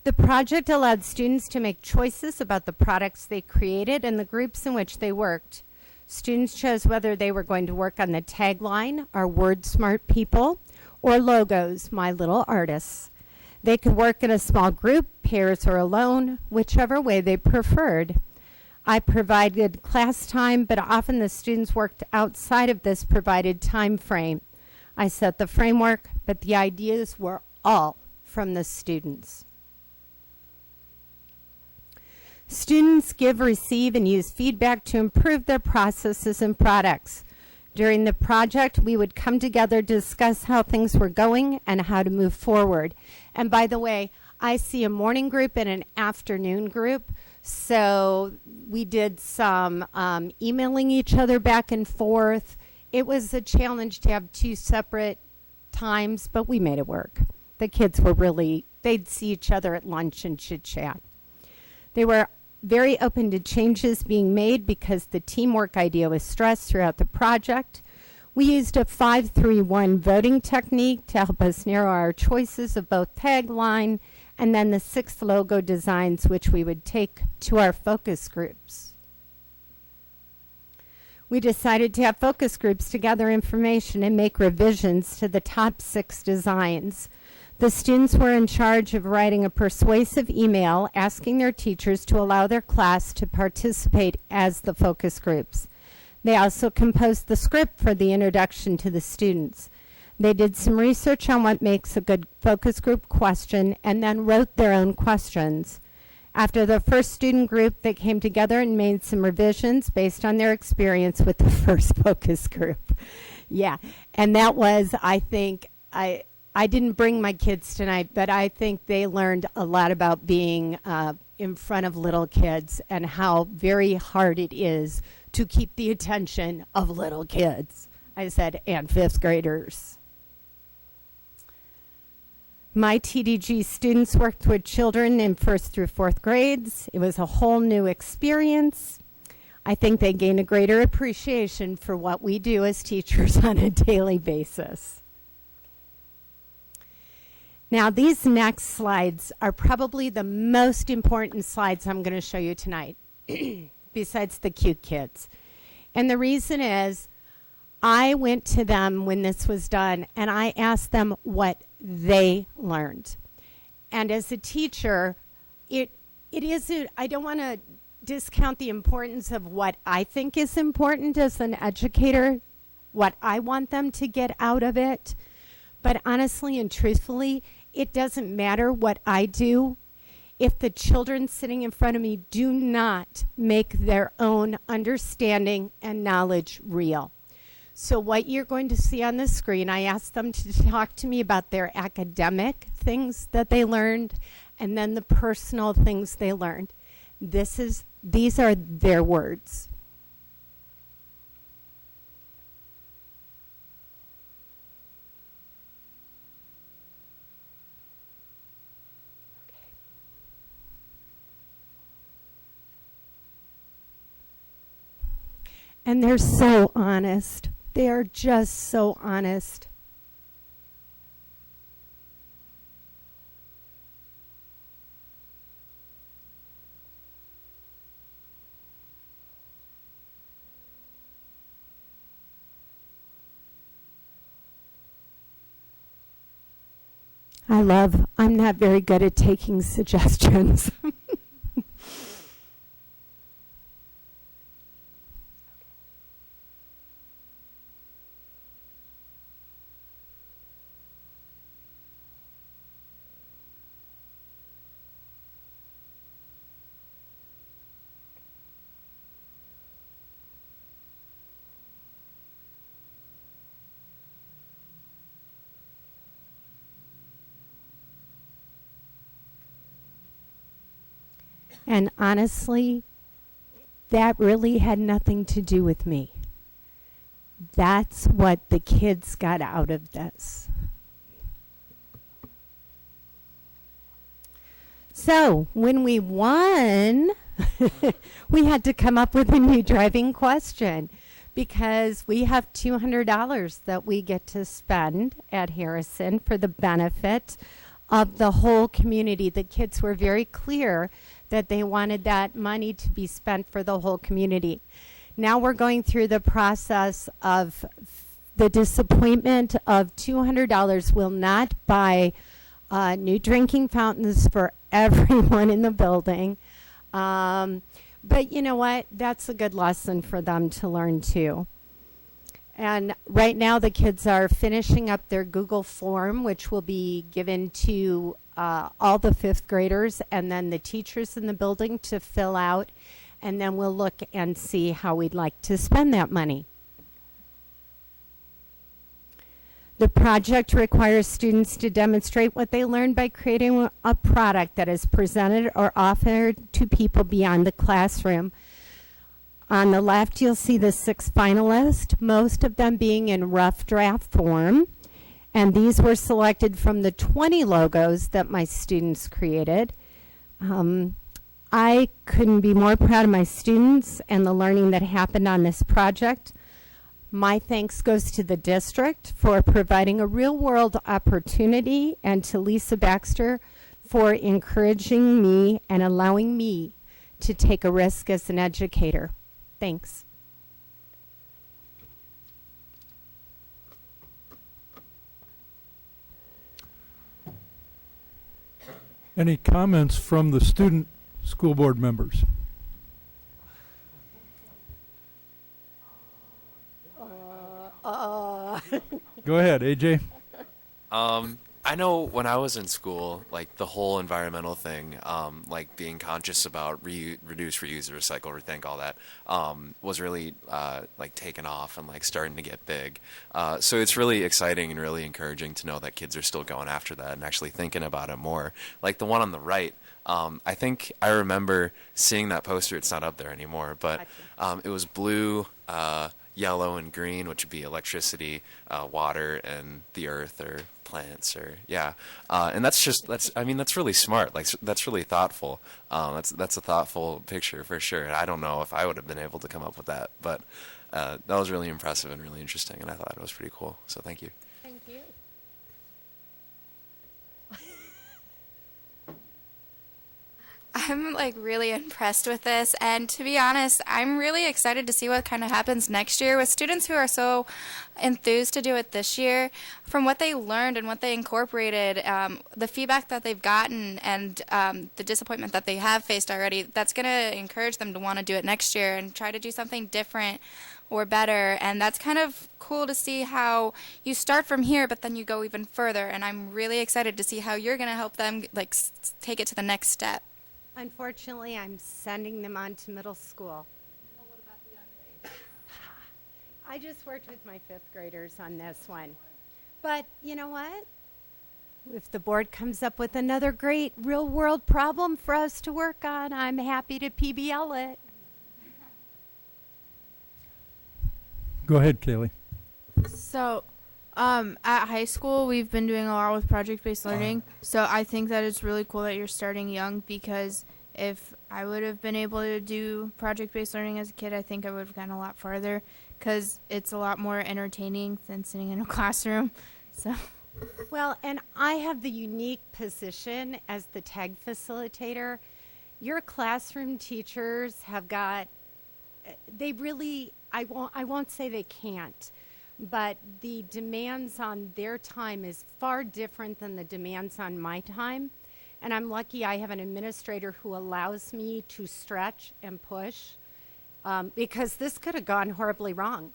The project allowed students to make choices about the products they created and the groups in which they worked. Students chose whether they were going to work on the tagline, our word smart people, or logos, my little artists. They could work in a small group, pairs or alone, whichever way they preferred. I provided class time, but often the students worked outside of this provided time frame. I set the framework, but the ideas were all from the students. Students give, receive, and use feedback to improve their processes and products. During the project, we would come together, discuss how things were going and how to move forward. And by the way, I see a morning group and an afternoon group. So we did some emailing each other back and forth. It was a challenge to have 2 separate times, but we made it work. The kids were they'd see each other at lunch and chit-chat. They were very open to changes being made because the teamwork idea was stressed throughout the project. We used a 5-3-1 voting technique to help us narrow our choices of both tagline and then the 6 logo designs, which we would take to our focus groups. We decided to have focus groups to gather information and make revisions to the top 6 designs. The students were in charge of writing a persuasive email asking their teachers to allow their class to participate as the focus groups. They also composed the script for the introduction to the students. They did some research on what makes a good focus group question and then wrote their own questions. After the first student group, they came together and made some revisions based on their experience with the first focus group. Yeah, and that was, I think, I didn't bring my kids tonight, but I think they learned a lot about being in front of little kids and how very hard it is to keep the attention of little kids. I said, and 5th graders. My TDG students worked with children in 1st through 4th grades. It was a whole new experience. I think they gained a greater appreciation for what we do as teachers on a daily basis. Now, these next slides are probably the most important slides I'm going to show you tonight, besides the cute kids. And the reason is, I went to them when this was done, and I asked them what they learned. And as a teacher, it isn't, I don't want to discount the importance of what I think is important as an educator, what I want them to get out of it. But honestly and truthfully, it doesn't matter what I do if the children sitting in front of me do not make their own understanding and knowledge real. So what you're going to see on the screen, I asked them to talk to me about their academic things that they learned and then the personal things they learned. These are their words. And they're so honest. They are just so honest. I'm not very good at taking suggestions. And honestly, that really had nothing to do with me. That's what the kids got out of this. So when we won, we had to come up with a new driving question because we have $200 that we get to spend at Harrison for the benefit of the whole community. The kids were very clear that they wanted that money to be spent for the whole community. Now we're going through the process of the disappointment of $200 will not buy new drinking fountains for everyone in the building. But you know what? That's a good lesson for them to learn too. And right now the kids are finishing up their Google form, which will be given to all the 5th graders and then the teachers in the building to fill out. And then we'll look and see how we'd like to spend that money. The project requires students to demonstrate what they learned by creating a product that is presented or offered to people beyond the classroom. On the left, you'll see the 6 finalists, most of them being in rough draft form. And these were selected from the 20 logos that my students created. I couldn't be more proud of my students and the learning that happened on this project. My thanks goes to the district for providing a real-world opportunity and to Lisa Baxter for encouraging me and allowing me to take a risk as an educator. Thanks. Any comments from the student school board members? Go ahead, AJ. I know when I was in school, like the whole environmental thing, like being conscious about reduce, reuse, recycle, rethink, all that, was really like taken off and like starting to get big. So it's really exciting and really encouraging to know that kids are still going after that and actually thinking about it more. Like the one on the right, I think I remember seeing that poster. It's not up there anymore, but it was blue, yellow, and green, which would be electricity, water, and the earth or plants, or and that's really smart. Like that's really thoughtful. That's a thoughtful picture for sure. And I don't know if I would have been able to come up with that, but that was really impressive and really interesting, and I thought it was pretty cool. So thank you. Thank you. I'm like really impressed with this, and to be honest, I'm really excited to see what kind of happens next year with students who are so enthused to do it this year. From what they learned and what they incorporated, the feedback that they've gotten, and the disappointment that they have faced already, that's going to encourage them to want to do it next year and try to do something different or better. And that's kind of cool to see how you start from here, but then you go even further. And I'm really excited to see how you're going to help them like take it to the next step. Unfortunately, I'm sending them on to middle school. Well, what about the younger age? I just worked with my 5th graders on this one. But you know what? If the board comes up with another great real-world problem for us to work on, I'm happy to PBL it. Go ahead, Kaylee. So, at high school, we've been doing a lot with project-based learning. So I think that it's really cool that you're starting young because if I would have been able to do project-based learning as a kid, I think I would have gone a lot farther because it's a lot more entertaining than sitting in a classroom. So, Well, and I have the unique position as the TAG facilitator. Your classroom teachers have got, they really, I won't say they can't, but the demands on their time is far different than the demands on my time. And I'm lucky I have an administrator who allows me to stretch and push, because this could have gone horribly wrong.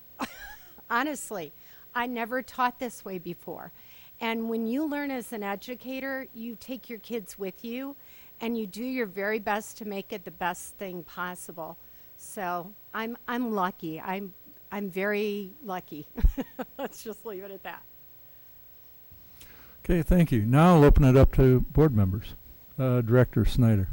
Honestly, I never taught this way before. And when you learn as an educator, you take your kids with you and you do your very best to make it the best thing possible. So I'm lucky. I'm very lucky. Let's just leave it at that. Okay, thank you. Now I'll open it up to board members. Director Snyder.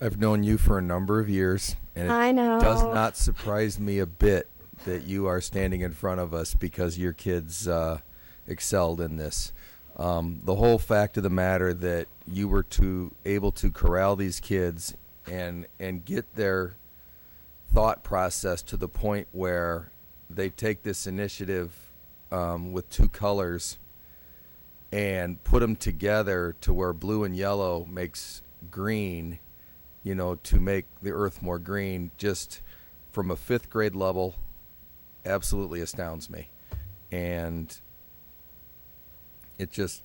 I've known you for a number of years, and I know. it does not surprise me a bit that you are standing in front of us because your kids excelled in this. The whole fact of the matter that you were able to corral these kids and get their thought process to the point where they take this initiative with two colors and put them together to where blue and yellow makes green, you know, to make the earth more green, just from a 5th grade level, absolutely astounds me. And it's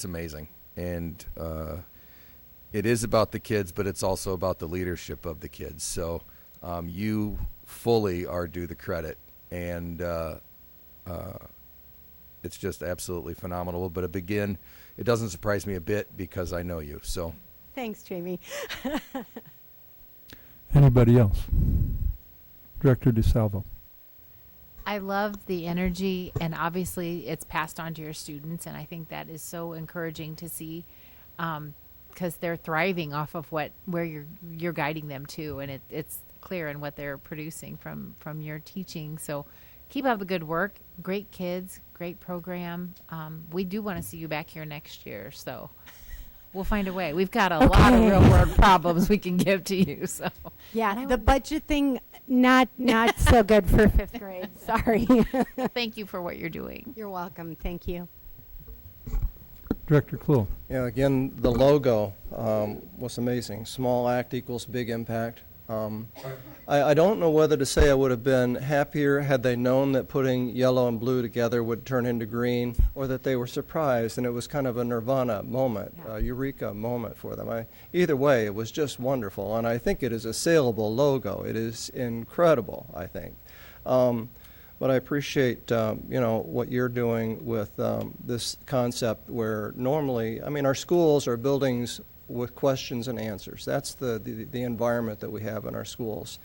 amazing. And it is about the kids, but it's also about the leadership of the kids. So you fully are due the credit. And it's just absolutely phenomenal. But again, it doesn't surprise me a bit because I know you. So Thanks, Jamie. Anybody else? Director DeSalvo. I love the energy, and obviously it's passed on to your students, and I think that is so encouraging to see, because they're thriving off of where you're guiding them to, and it's clear in what they're producing from your teaching. So keep up the good work. Great kids, great program. We do want to see you back here next year, so we'll find a way. We've got a lot of real world problems we can give to you. So yeah, the budget thing, not so good for 5th grade. Sorry. Thank you for what you're doing. You're welcome. Thank you. Director Kluhl. Yeah, again, the logo was amazing. Small act equals big impact. I don't know whether to say I would have been happier had they known that putting yellow and blue together would turn into green, or that they were surprised and it was kind of a nirvana moment, a eureka moment for them. Either way, it was just wonderful, and I think it is a saleable logo. It is incredible, I think. But I appreciate what you're doing with this concept where normally, I mean, our schools are buildings with questions and answers. That's the environment that we have in our schools.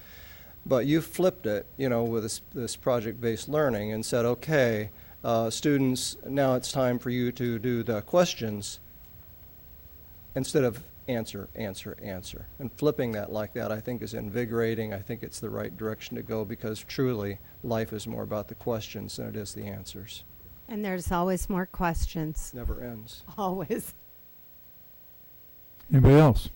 But you flipped it, with this project-based learning and said, okay, students, now it's time for you to do the questions instead of answer. And flipping that like that, I think, is invigorating. I think it's the right direction to go, because truly life is more about the questions than it is the answers. And there's always more questions. Never ends. Always. Anybody else?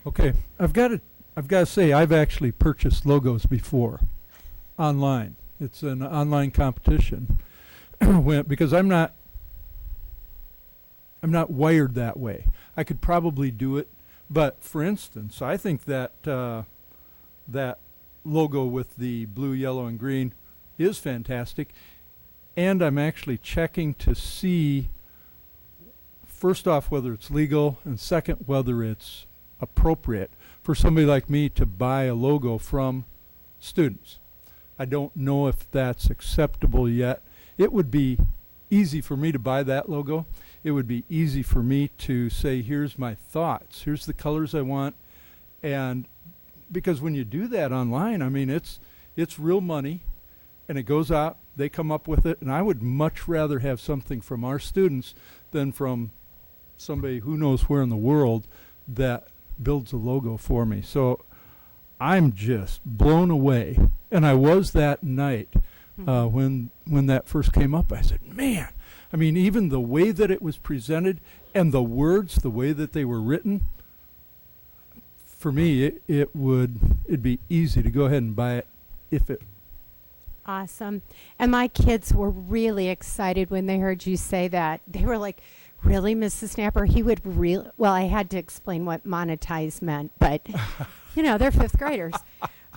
Okay, I've got to say, I've actually purchased logos before online. It's an online competition because I'm not wired that way. I could probably do it, but for instance, I think that that logo with the blue, yellow, and green is fantastic, and I'm actually checking to see, first off, whether it's legal, and second, whether it's appropriate for somebody like me to buy a logo from students. I don't know if that's acceptable yet. It would be easy for me to buy that logo. It would be easy for me to say, here's my thoughts, here's the colors I want. And because when you do that online, I mean, it's real money, and it goes out, they come up with it, and I would much rather have something from our students than from somebody who knows where in the world that builds a logo for me. So I'm just blown away, and I was that night when that first came up. I said, man, I mean, even the way that it was presented and the words, the way that they were written, for me, it'd be easy to go ahead and buy it if it. Awesome. And my kids were really excited when they heard you say that. They were like, really, Mrs. Snapper? He would really, well, I had to explain what monetize meant, but you know, they're fifth graders.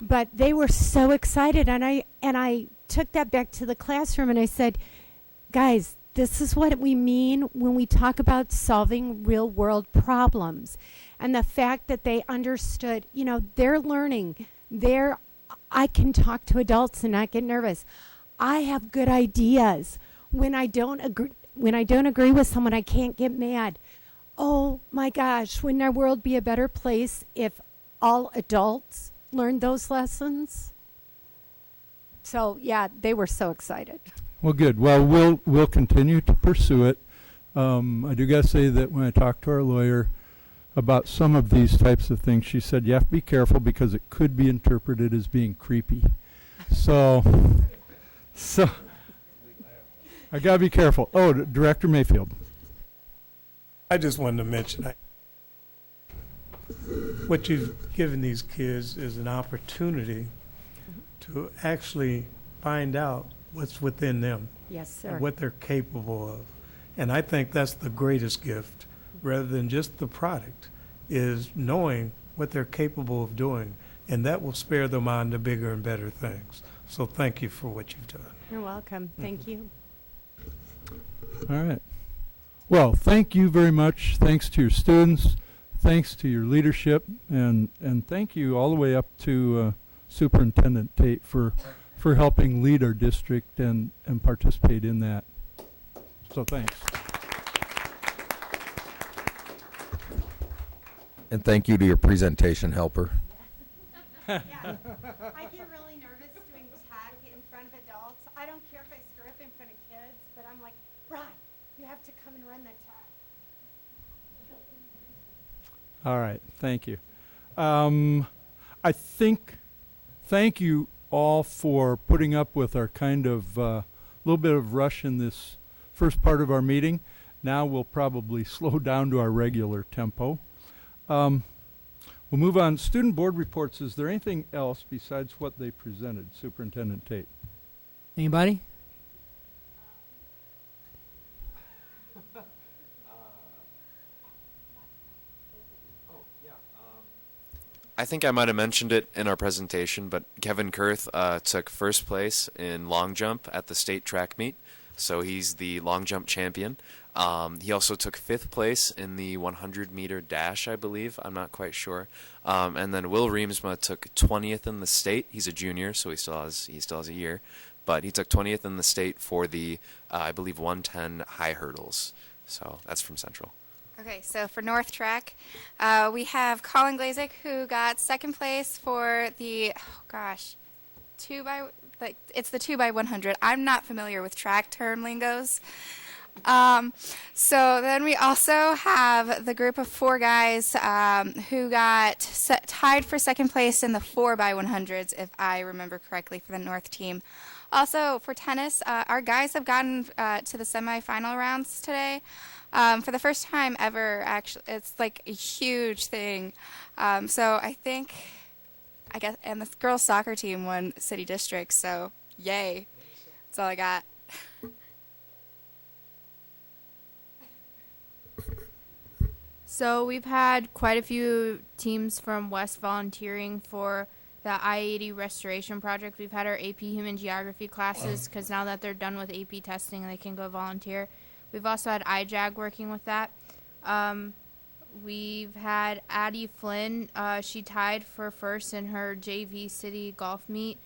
But they were so excited, and I took that back to the classroom and I said, guys, this is what we mean when we talk about solving real world problems. And the fact that they understood, you know, they're learning. I can talk to adults and not get nervous. I have good ideas. When I don't agree with someone, I can't get mad. Oh my gosh, wouldn't our world be a better place if all adults learned those lessons? So yeah, they were so excited. Well, good. Well, we'll continue to pursue it. I do gotta say that when I talked to our lawyer about some of these types of things, she said you have to be careful because it could be interpreted as being creepy. So I gotta be careful. Oh, Director Mayfield. I just wanted to mention what you've given these kids is an opportunity to actually find out what's within them. Yes, sir. And what they're capable of. And I think that's the greatest gift, rather than just the product, is knowing what they're capable of doing. And that will spur them on to bigger and better things. So thank you for what you've done. You're welcome. Thank you. All right. Well, thank you very much. Thanks to your students. Thanks to your leadership. And thank you all the way up to Superintendent Tate for helping lead our district and participate in that. So thanks. And thank you to your presentation helper. Yeah, I get really nervous doing tag in front of adults. I don't care if I screw up in front of kids, but I'm like, Ron, you have to come and run the tag. All right. Thank you. I think, thank you all for putting up with our kind of little bit of rush in this first part of our meeting. Now we'll probably slow down to our regular tempo. We'll move on. Student board reports. Is there anything else besides what they presented, Superintendent Tate? Anybody? I think I might have mentioned it in our presentation, but Kevin Kurth took first place in long jump at the state track meet, so he's the long jump champion. He also took 5th place in the 100-meter dash, I believe. I'm not quite sure. And then Will Reemsma took 20th in the state. He's a junior, so he still has a year, but he took 20th in the state for the I believe 110 high hurdles. So that's from Central. Okay, so for North Track, we have Colin Glazik, who got second place for the, it's the 2x100. I'm not familiar with track term lingos. So then we also have the group of 4 guys who got tied for second place in the 4x100s, if I remember correctly, for the North team. Also, for tennis, our guys have gotten to the semifinal rounds today. For the first time ever, actually, it's like a huge thing. So I guess, and the girls' soccer team won city districts, so yay. That's all I got. So we've had quite a few teams from West volunteering for the I-80 restoration project. We've had our AP Human Geography classes because now that they're done with AP testing, they can go volunteer. We've also had IJAG working with that. We've had Addie Flynn. She tied for first in her JV City golf meet.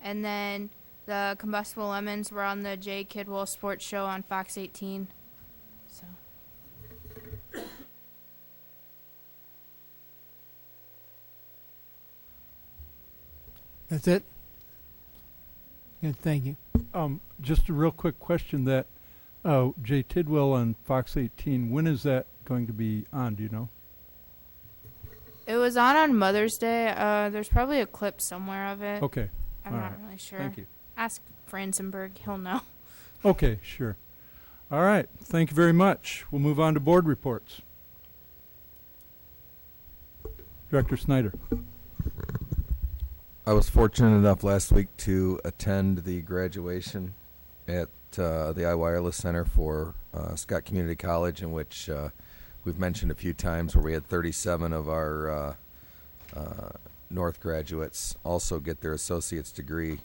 And then the Combustible Lemons were on the Jay Kidwell Sports Show on Fox 18. So. That's it? Good, thank you. Just a real quick question that Jay Tidwell on Fox 18, when is that going to be on, do you know? It was on Mother's Day. There's probably a clip somewhere of it. Okay. I'm not really sure. Thank you. Ask Franzenberg. He'll know. Okay, sure. All right. Thank you very much. We'll move on to board reports. Director Snyder. I was fortunate enough last week to attend the graduation at the iWireless Center for Scott Community College, in which we've mentioned a few times, where we had 37 of our North graduates also get their associate's degree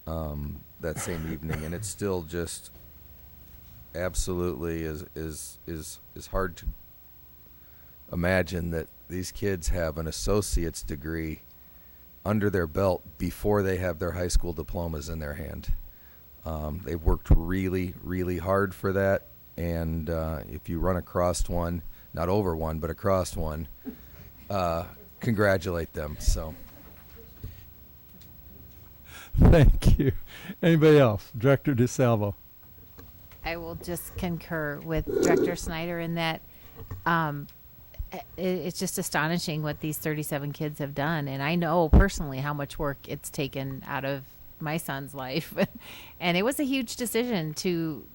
that same evening, and it's still just absolutely is hard to imagine that these kids have an associate's degree under their belt before they have their high school diplomas in their hand. They've worked really, really hard for that, and if you run across one, not over one, but across one, congratulate them. So, thank you. Anybody else? Director DeSalvo. I will just concur with Director Snyder in that it's just astonishing what these 37 kids have done. And I know personally how much work it's taken out of my son's life. And it was a huge decision to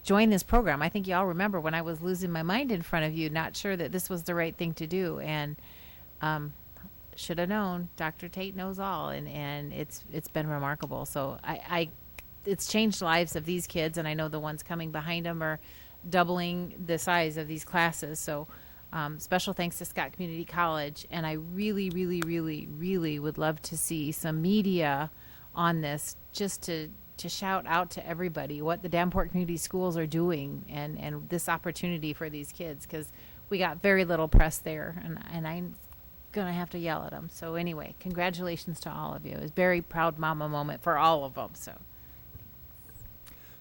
join this program. I think you all remember when I was losing my mind in front of you, not sure that this was the right thing to do. And should have known. Dr. Tate knows all. And it's been remarkable. So it's changed the lives of these kids. And I know the ones coming behind them are doubling the size of these classes. So special thanks to Scott Community College, and I really, really, really, really would love to see some media on this, just to shout out to everybody what the Davenport Community Schools are doing and this opportunity for these kids, because we got very little press there, and I'm going to have to yell at them. So anyway, congratulations to all of you. It was a very proud mama moment for all of them. So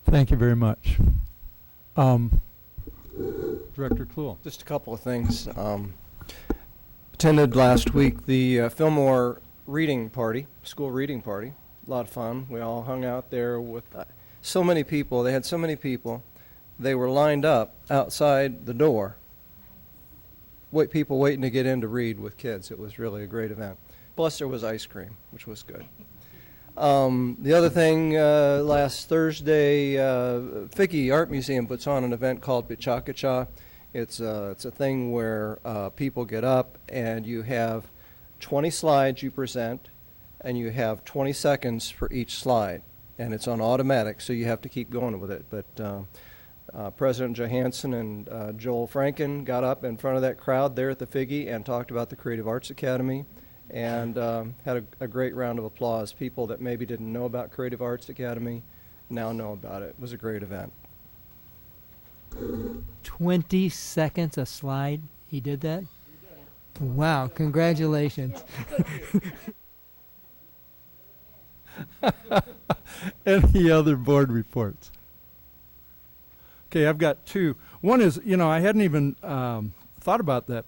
Thank you very much. Director Kluhl. Just a couple of things. Attended last week the Fillmore reading party, school reading party. A lot of fun. We all hung out there with so many people. They had so many people. They were lined up outside the door. People waiting to get in to read with kids. It was really a great event. Plus there was ice cream, which was good. The other thing, last Thursday, Figge Art Museum puts on an event called Pichakacha. It's a thing where people get up and you have 20 slides you present, and you have 20 seconds for each slide, and it's on automatic, so you have to keep going with it. But President Johansson and Joel Franken got up in front of that crowd there at the Figge and talked about the Creative Arts Academy, and had a great round of applause. People that maybe didn't know about Creative Arts Academy now know about it. It was a great event. 20 seconds a slide. He did that? Wow, congratulations. Any other board reports? Okay, I've got two. One is, I hadn't even thought about that.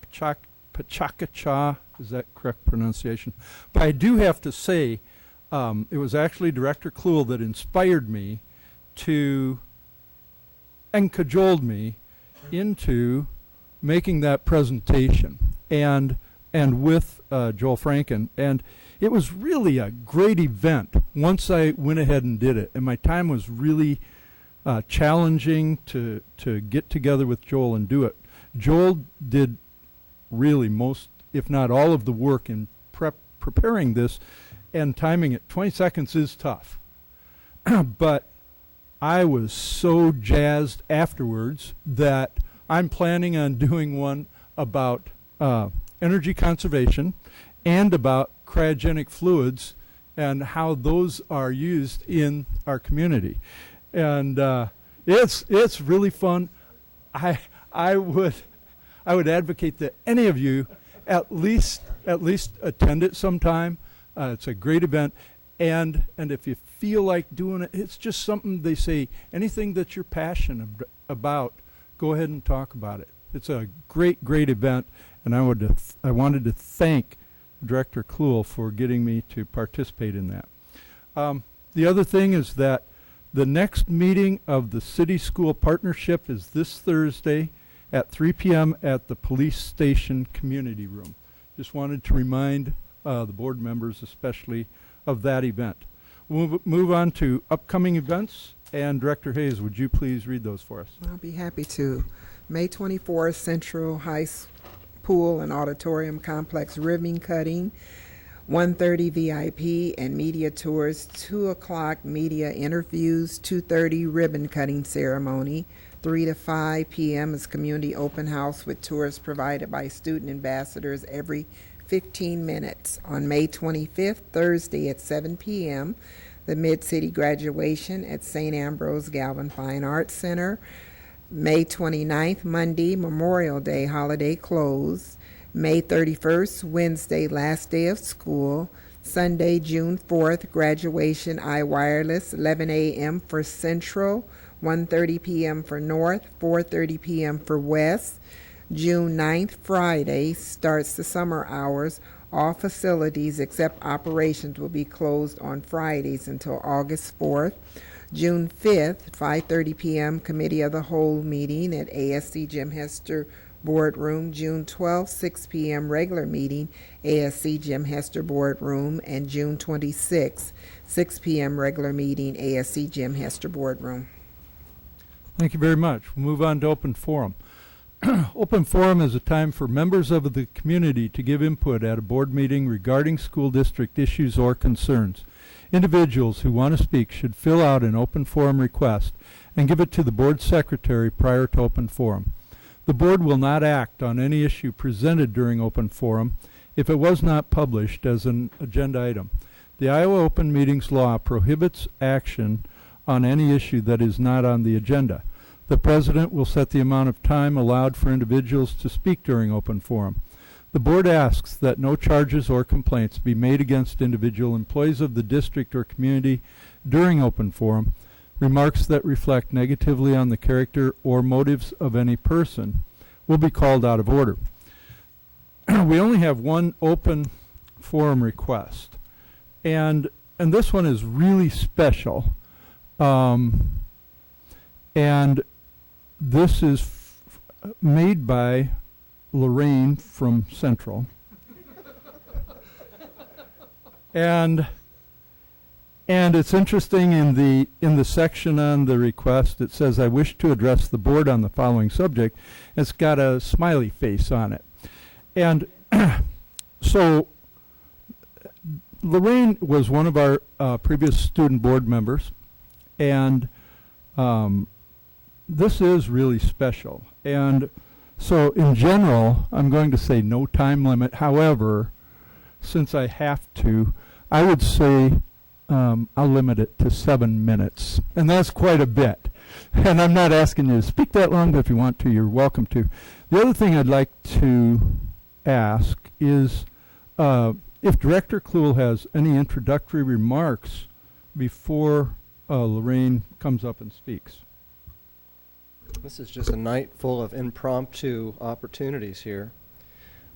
Pichakacha, is that correct pronunciation? But I do have to say, it was actually Director Kluhl that inspired me to, and cajoled me into making that presentation, and with Joel Franken. And it was really a great event once I went ahead and did it. And my time was really challenging to get together with Joel and do it. Joel did really most, if not all, of the work in preparing this and timing it. 20 seconds is tough. But I was so jazzed afterwards that I'm planning on doing one about energy conservation and about cryogenic fluids and how those are used in our community. And it's really fun. I would advocate that any of you at least attend it sometime. It's a great event, and if you feel like doing it, it's just something they say. Anything that you're passionate about, go ahead and talk about it. It's a great event, and I wanted to thank Director Kluhl for getting me to participate in that. The other thing is that the next meeting of the City-School Partnership is this Thursday at 3 p.m. at the Police Station Community Room. Just wanted to remind the board members especially of that event. We'll move on to upcoming events. And Director Hayes, would you please read those for us? I'll be happy to. May 24th, Central High Pool and Auditorium Complex ribbon cutting, 1:30 VIP and media tours, 2 o'clock media interviews, 2:30 ribbon cutting ceremony, 3 to 5 p.m. is community open house with tours provided by student ambassadors every 15 minutes. On May 25th, Thursday at 7 p.m., the Mid-City graduation at St. Ambrose Galvin Fine Arts Center. May 29th, Monday, Memorial Day holiday close. May 31st, Wednesday, last day of school. Sunday, June 4th, graduation iWireless, 11 a.m. for Central, 1:30 p.m. for North, 4:30 p.m. for West. June 9th, Friday, starts the summer hours. All facilities except operations will be closed on Fridays until August 4th. June 5th, 5:30 p.m., Committee of the Whole meeting at ASC Jim Hester Boardroom. June 12th, 6 p.m., regular meeting, ASC Jim Hester Boardroom. And June 26th, 6 p.m., regular meeting, ASC Jim Hester Boardroom. Thank you very much. We'll move on to open forum. Open forum is a time for members of the community to give input at a board meeting regarding school district issues or concerns. Individuals who want to speak should fill out an open forum request and give it to the board secretary prior to open forum. The board will not act on any issue presented during open forum if it was not published as an agenda item. The Iowa Open Meetings Law prohibits action on any issue that is not on the agenda. The president will set the amount of time allowed for individuals to speak during open forum. The board asks that no charges or complaints be made against individual employees of the district or community during open forum. Remarks that reflect negatively on the character or motives of any person will be called out of order. We only have one open forum request, and this one is really special. And this is made by Lorraine from Central. and it's interesting, in the section on the request, it says, "I wish to address the board on the following subject." It's got a smiley face on it. And so Lorraine was one of our previous student board members, and this is really special. And so in general, I'm going to say no time limit. However, since I have to, I would say I'll limit it to 7 minutes. And that's quite a bit. And I'm not asking you to speak that long, but if you want to, you're welcome to. The other thing I'd like to ask is if Director Kluhl has any introductory remarks before Lorraine comes up and speaks. This is just a night full of impromptu opportunities here.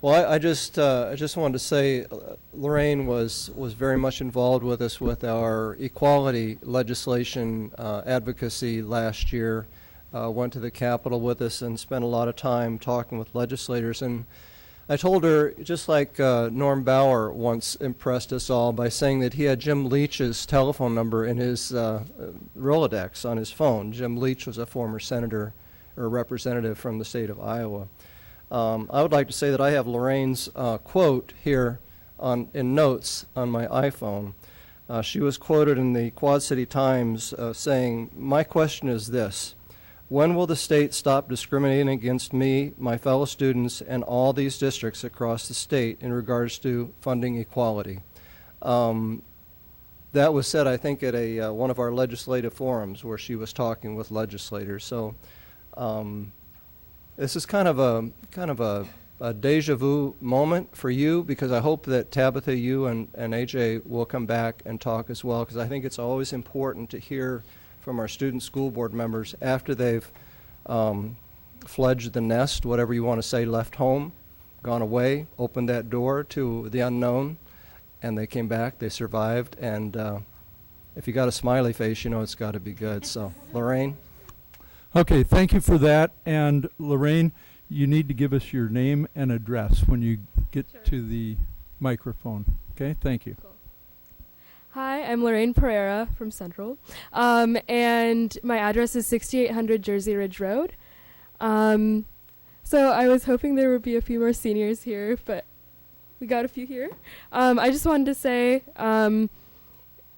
Well, I just wanted to say Lorraine was very much involved with us with our equality legislation advocacy last year. Went to the Capitol with us and spent a lot of time talking with legislators. And I told her, just like Norm Bauer once impressed us all by saying that he had Jim Leach's telephone number in his Rolodex on his phone. Jim Leach was a former senator or representative from the state of Iowa. I would like to say that I have Lorraine's quote here in notes on my iPhone. She was quoted in the Quad City Times saying, "My question is this: when will the state stop discriminating against me, my fellow students, and all these districts across the state in regards to funding equality?" That was said, I think, at one of our legislative forums where she was talking with legislators. So this is kind of a deja vu moment for you, because I hope that Tabitha, you and AJ will come back and talk as well, because I think it's always important to hear from our student school board members after they've fledged the nest, whatever you want to say, left home, gone away, opened that door to the unknown, and they came back, they survived, and if you got a smiley face, you know it's got to be good. So, Lorraine? Okay, thank you for that. And Lorraine, you need to give us your name and address when you get to the microphone. Okay, thank you. Cool. Hi, I'm Lorraine Pereira from Central, and my address is 6800 Jersey Ridge Road. So I was hoping there would be a few more seniors here, but we got a few here. I just wanted to say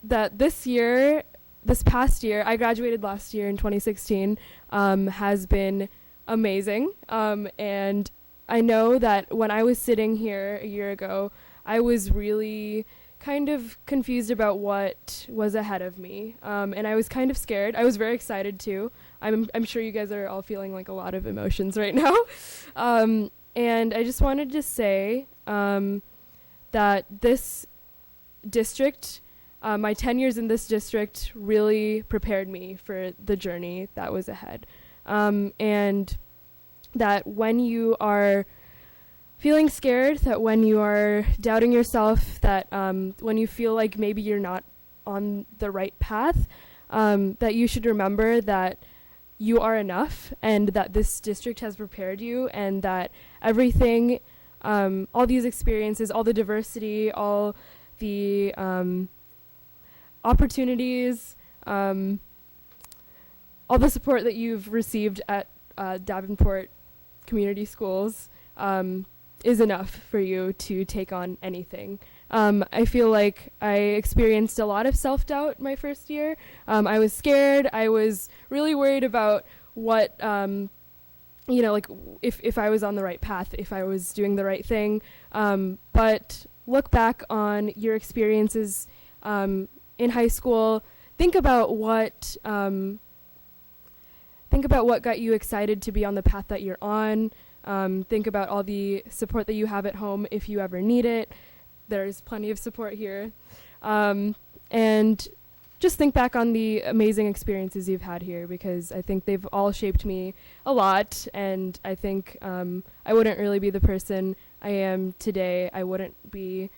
that this past year, I graduated last year in 2016, has been amazing. And I know that when I was sitting here a year ago, I was really kind of confused about what was ahead of me. And I was kind of scared. I was very excited too. I'm sure you guys are all feeling like a lot of emotions right now. And I just wanted to say that this district, my 10 years in this district really prepared me for the journey that was ahead. And that when you are feeling scared, that when you are doubting yourself, that when you feel like maybe you're not on the right path, that you should remember that you are enough and that this district has prepared you, and that everything, all these experiences, all the diversity, all the opportunities, all the support that you've received at Davenport Community Schools is enough for you to take on anything. I feel like I experienced a lot of self-doubt my first year. I was scared. I was really worried about what, like if I was on the right path, if I was doing the right thing. But look back on your experiences in high school. Think about what got you excited to be on the path that you're on. Think about all the support that you have at home if you ever need it. There's plenty of support here. And just think back on the amazing experiences you've had here, because I think they've all shaped me a lot. And I think I wouldn't really be the person I am today. I wouldn't be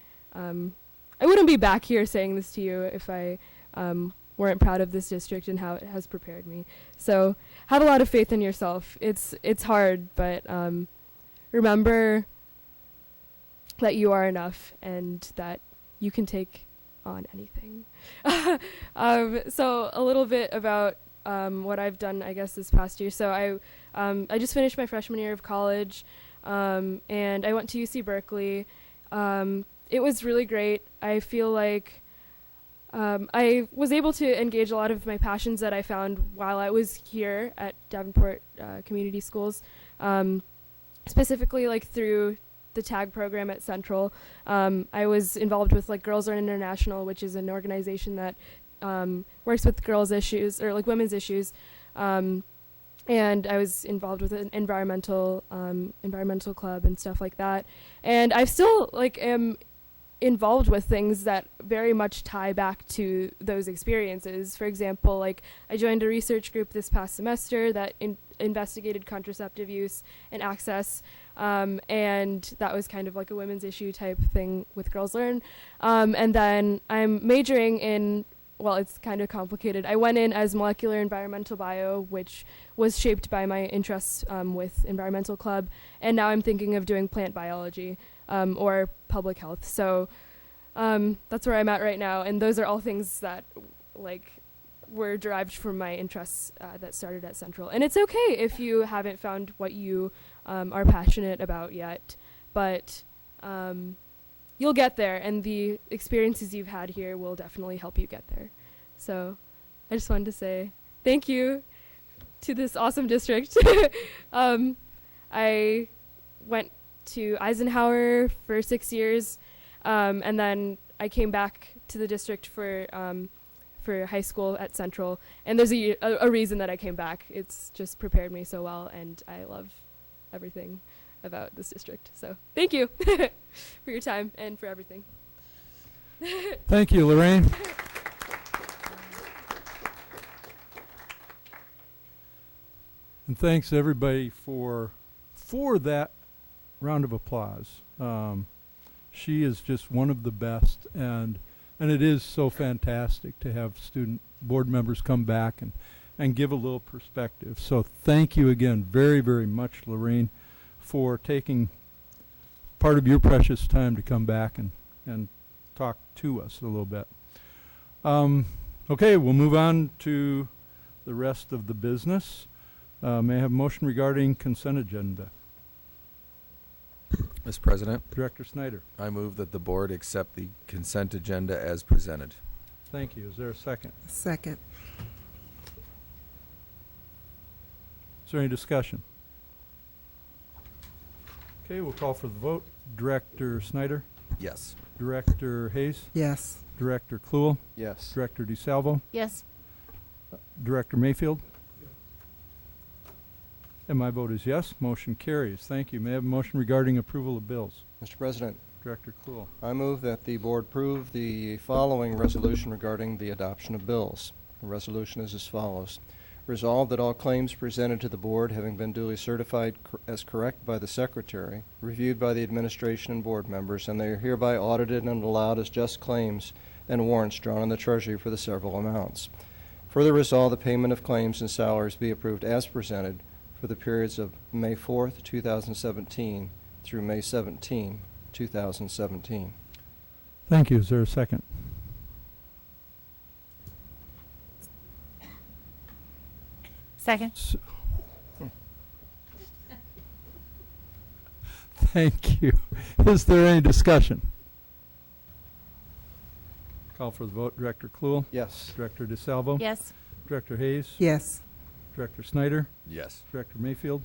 back here saying this to you if I weren't proud of this district and how it has prepared me. So have a lot of faith in yourself. It's hard, but remember that you are enough and that you can take on anything. So a little bit about what I've done, I guess, this past year. So I just finished my freshman year of college, and I went to UC Berkeley. It was really great. I feel like I was able to engage a lot of my passions that I found while I was here at Davenport Community Schools, specifically like through the TAG program at Central. I was involved with like Girls Learn International, which is an organization that works with girls' issues or like women's issues. And I was involved with an environmental club and stuff like that. And I still am involved with things that very much tie back to those experiences. For example, like I joined a research group this past semester that investigated contraceptive use and access, and that was kind of like a women's issue type thing with Girls Learn. And then I'm majoring in, well, it's kind of complicated. I went in as molecular environmental bio, which was shaped by my interests with environmental club, and now I'm thinking of doing plant biology or public health. So that's where I'm at right now, and those are all things that were derived from my interests that started at Central. And it's okay if you haven't found what you are passionate about yet, but you'll get there, and the experiences you've had here will definitely help you get there. So I just wanted to say thank you to this awesome district. I went to Eisenhower for 6 years, and then I came back to the district for high school at Central, and there's a reason that I came back. It's just prepared me so well, and I love everything about this district. So thank you for your time and for everything. Thank you, Lorraine. And thanks everybody for that round of applause. She is just one of the best, and it is so fantastic to have student board members come back and give a little perspective. So thank you again very, very much, Lorraine, for taking part of your precious time to come back and talk to us a little bit. Okay, we'll move on to the rest of the business. May I have a motion regarding consent agenda? Mr. President, Director Snyder. I move that the board accept the consent agenda as presented. Thank you. Is there a second? Second. Is there any discussion? Okay, we'll call for the vote. Director Snyder? Yes. Director Hayes? Yes. Director Kluhl? Yes. Director DeSalvo? Yes. Director Mayfield? And my vote is yes. Motion carries. Thank you. May I have a motion regarding approval of bills? Mr. President, Director Kluhl. I move that the board approve the following resolution regarding the adoption of bills. The resolution is as follows. Resolved that all claims presented to the board, having been duly certified as correct by the secretary, reviewed by the administration and board members, and they are hereby audited and allowed as just claims and warrants drawn in the treasury for the several amounts. Further resolved, the payment of claims and salaries be approved as presented for the periods of May 4th, 2017 through May 17, 2017. Thank you. Is there a second? Second. Thank you. Is there any discussion? Call for the vote. Director Kluhl? Yes. Director DeSalvo? Yes. Director Hayes? Yes. Director Snyder? Yes. Director Mayfield?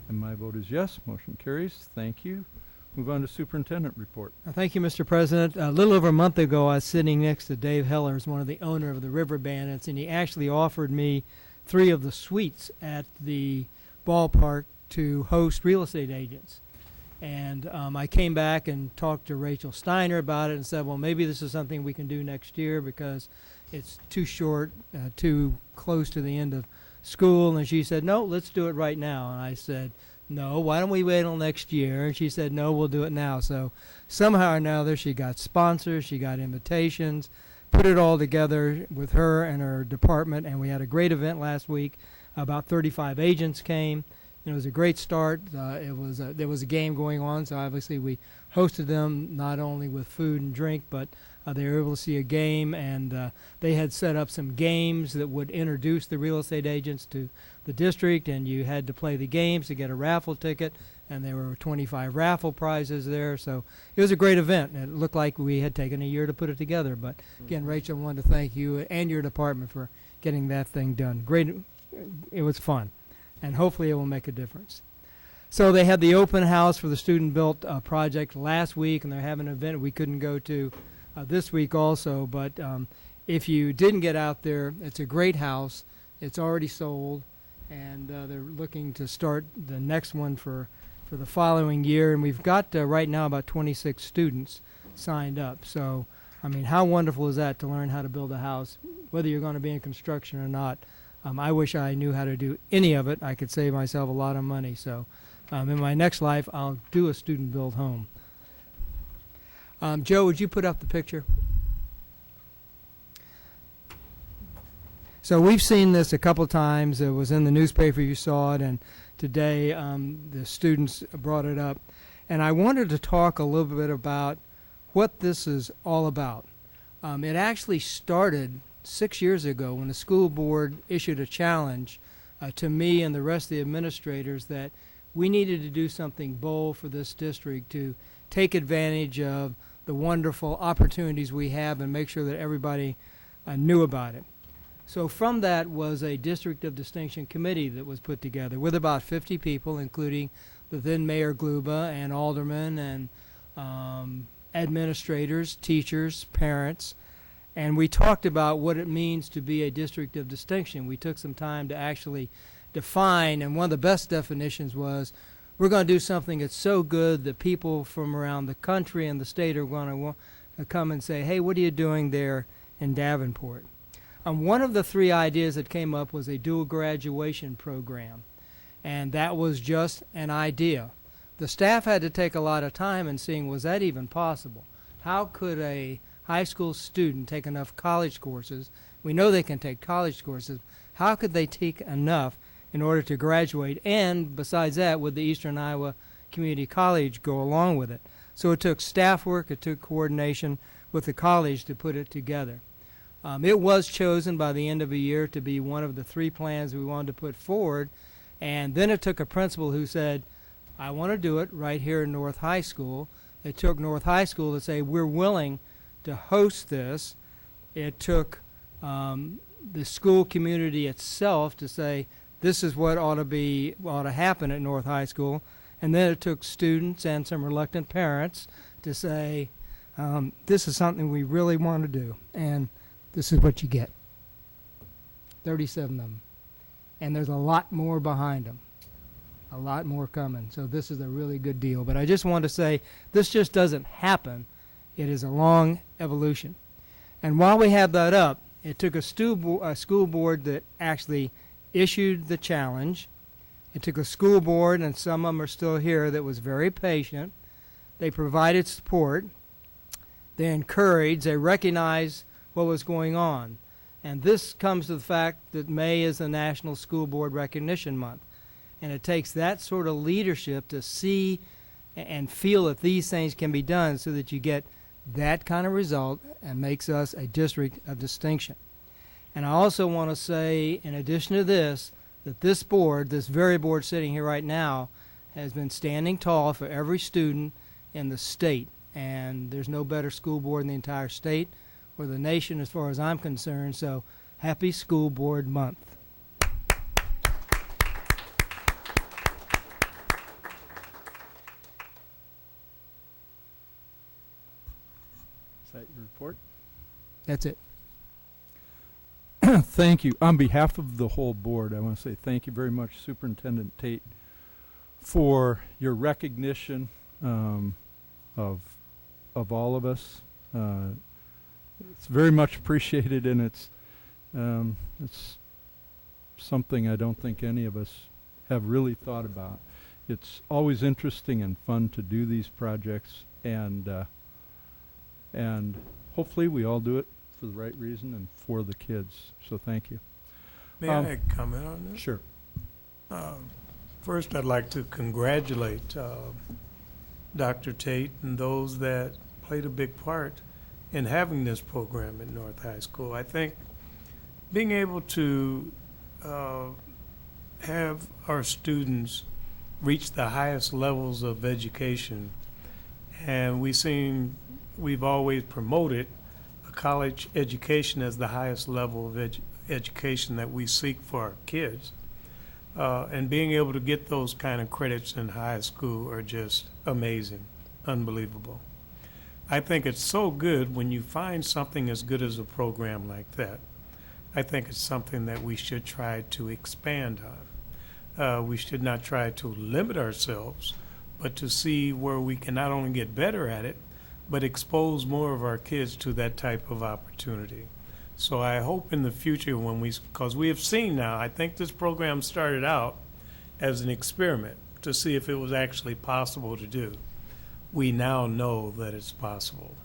And my vote is yes. Motion carries. Thank you. Move on to Superintendent Report. Thank you, Mr. President. A little over a month ago, I was sitting next to Dave Hellers, one of the owner of the River Bandits, and he actually offered me 3 of the suites at the ballpark to host real estate agents. And I came back and talked to Rachel Steiner about it and said, well, maybe this is something we can do next year because it's too short, too close to the end of school. And she said, no, let's do it right now. And I said, no, why don't we wait till next year? And she said, no, we'll do it now. So somehow or another, she got sponsors, she got invitations, put it all together with her and her department, and we had a great event last week. About 35 agents came. It was a great start. There was a game going on, so obviously we hosted them not only with food and drink, but they were able to see a game, and they had set up some games that would introduce the real estate agents to the district, and you had to play the games to get a raffle ticket, and there were 25 raffle prizes there. So it was a great event, and it looked like we had taken a year to put it together. But again, Rachel, I wanted to thank you and your department for getting that thing done. Great. It was fun, and hopefully it will make a difference. So they had the open house for the student-built project last week, and they're having an event we couldn't go to this week also. But if you didn't get out there, it's a great house. It's already sold, and they're looking to start the next one for the following year. And we've got right now about 26 students signed up. So, I mean, how wonderful is that to learn how to build a house, whether you're going to be in construction or not. I wish I knew how to do any of it. I could save myself a lot of money. So in my next life, I'll do a student-built home. Joe, would you put up the picture? So we've seen this a couple times. It was in the newspaper, you saw it, and today the students brought it up. And I wanted to talk a little bit about what this is all about. It actually started 6 years ago when the school board issued a challenge to me and the rest of the administrators that we needed to do something bold for this district to take advantage of the wonderful opportunities we have and make sure that everybody knew about it. So from that was a District of Distinction committee that was put together with about 50 people, including the then Mayor Gluba and aldermen and administrators, teachers, parents. And we talked about what it means to be a District of Distinction. We took some time to actually define, and one of the best definitions was we're going to do something that's so good that people from around the country and the state are going to want to come and say, hey, what are you doing there in Davenport? One of the 3 ideas that came up was a dual graduation program, and that was just an idea. The staff had to take a lot of time in seeing, was that even possible? How could a high school student take enough college courses? We know they can take college courses. How could they take enough in order to graduate? And besides that, would the Eastern Iowa Community College go along with it? So it took staff work, it took coordination with the college to put it together. It was chosen by the end of the year to be one of the 3 plans we wanted to put forward, and then it took a principal who said, I want to do it right here in North High School. It took North High School to say, we're willing to host this. It took the school community itself to say, this is what ought to happen at North High School. And then it took students and some reluctant parents to say, this is something we really want to do. And this is what you get. 37 of them. And there's a lot more behind them. A lot more coming. So this is a really good deal. But I just want to say, this just doesn't happen. It is a long evolution. And while we have that up, it took a school board that actually issued the challenge. It took a school board, and some of them are still here, that was very patient. They provided support. They encouraged. They recognized what was going on. And this comes to the fact that May is the National School Board Recognition Month. And it takes that sort of leadership to see and feel that these things can be done so that you get that kind of result and makes us a district of distinction. And I also want to say, in addition to this, that this board, this very board sitting here right now, has been standing tall for every student in the state. And there's no better school board in the entire state or the nation as far as I'm concerned. So happy School Board Month. Is that your report? That's it. Thank you. On behalf of the whole board, I want to say thank you very much, Superintendent Tate, for your recognition of all of us. It's very much appreciated, and it's something I don't think any of us have really thought about. It's always interesting and fun to do these projects, and hopefully we all do it for the right reason and for the kids. So thank you. May I comment on this? Sure. First, I'd like to congratulate Dr. Tate and those that played a big part in having this program at North High School. I think being able to have our students reach the highest levels of education, and we've always promoted a college education as the highest level of education that we seek for our kids. And being able to get those kind of credits in high school are just amazing, unbelievable. I think it's so good when you find something as good as a program like that. I think it's something that we should try to expand on. We should not try to limit ourselves, but to see where we can not only get better at it, but expose more of our kids to that type of opportunity. So I hope in the future because we have seen now, I think this program started out as an experiment to see if it was actually possible to do. We now know that it's possible.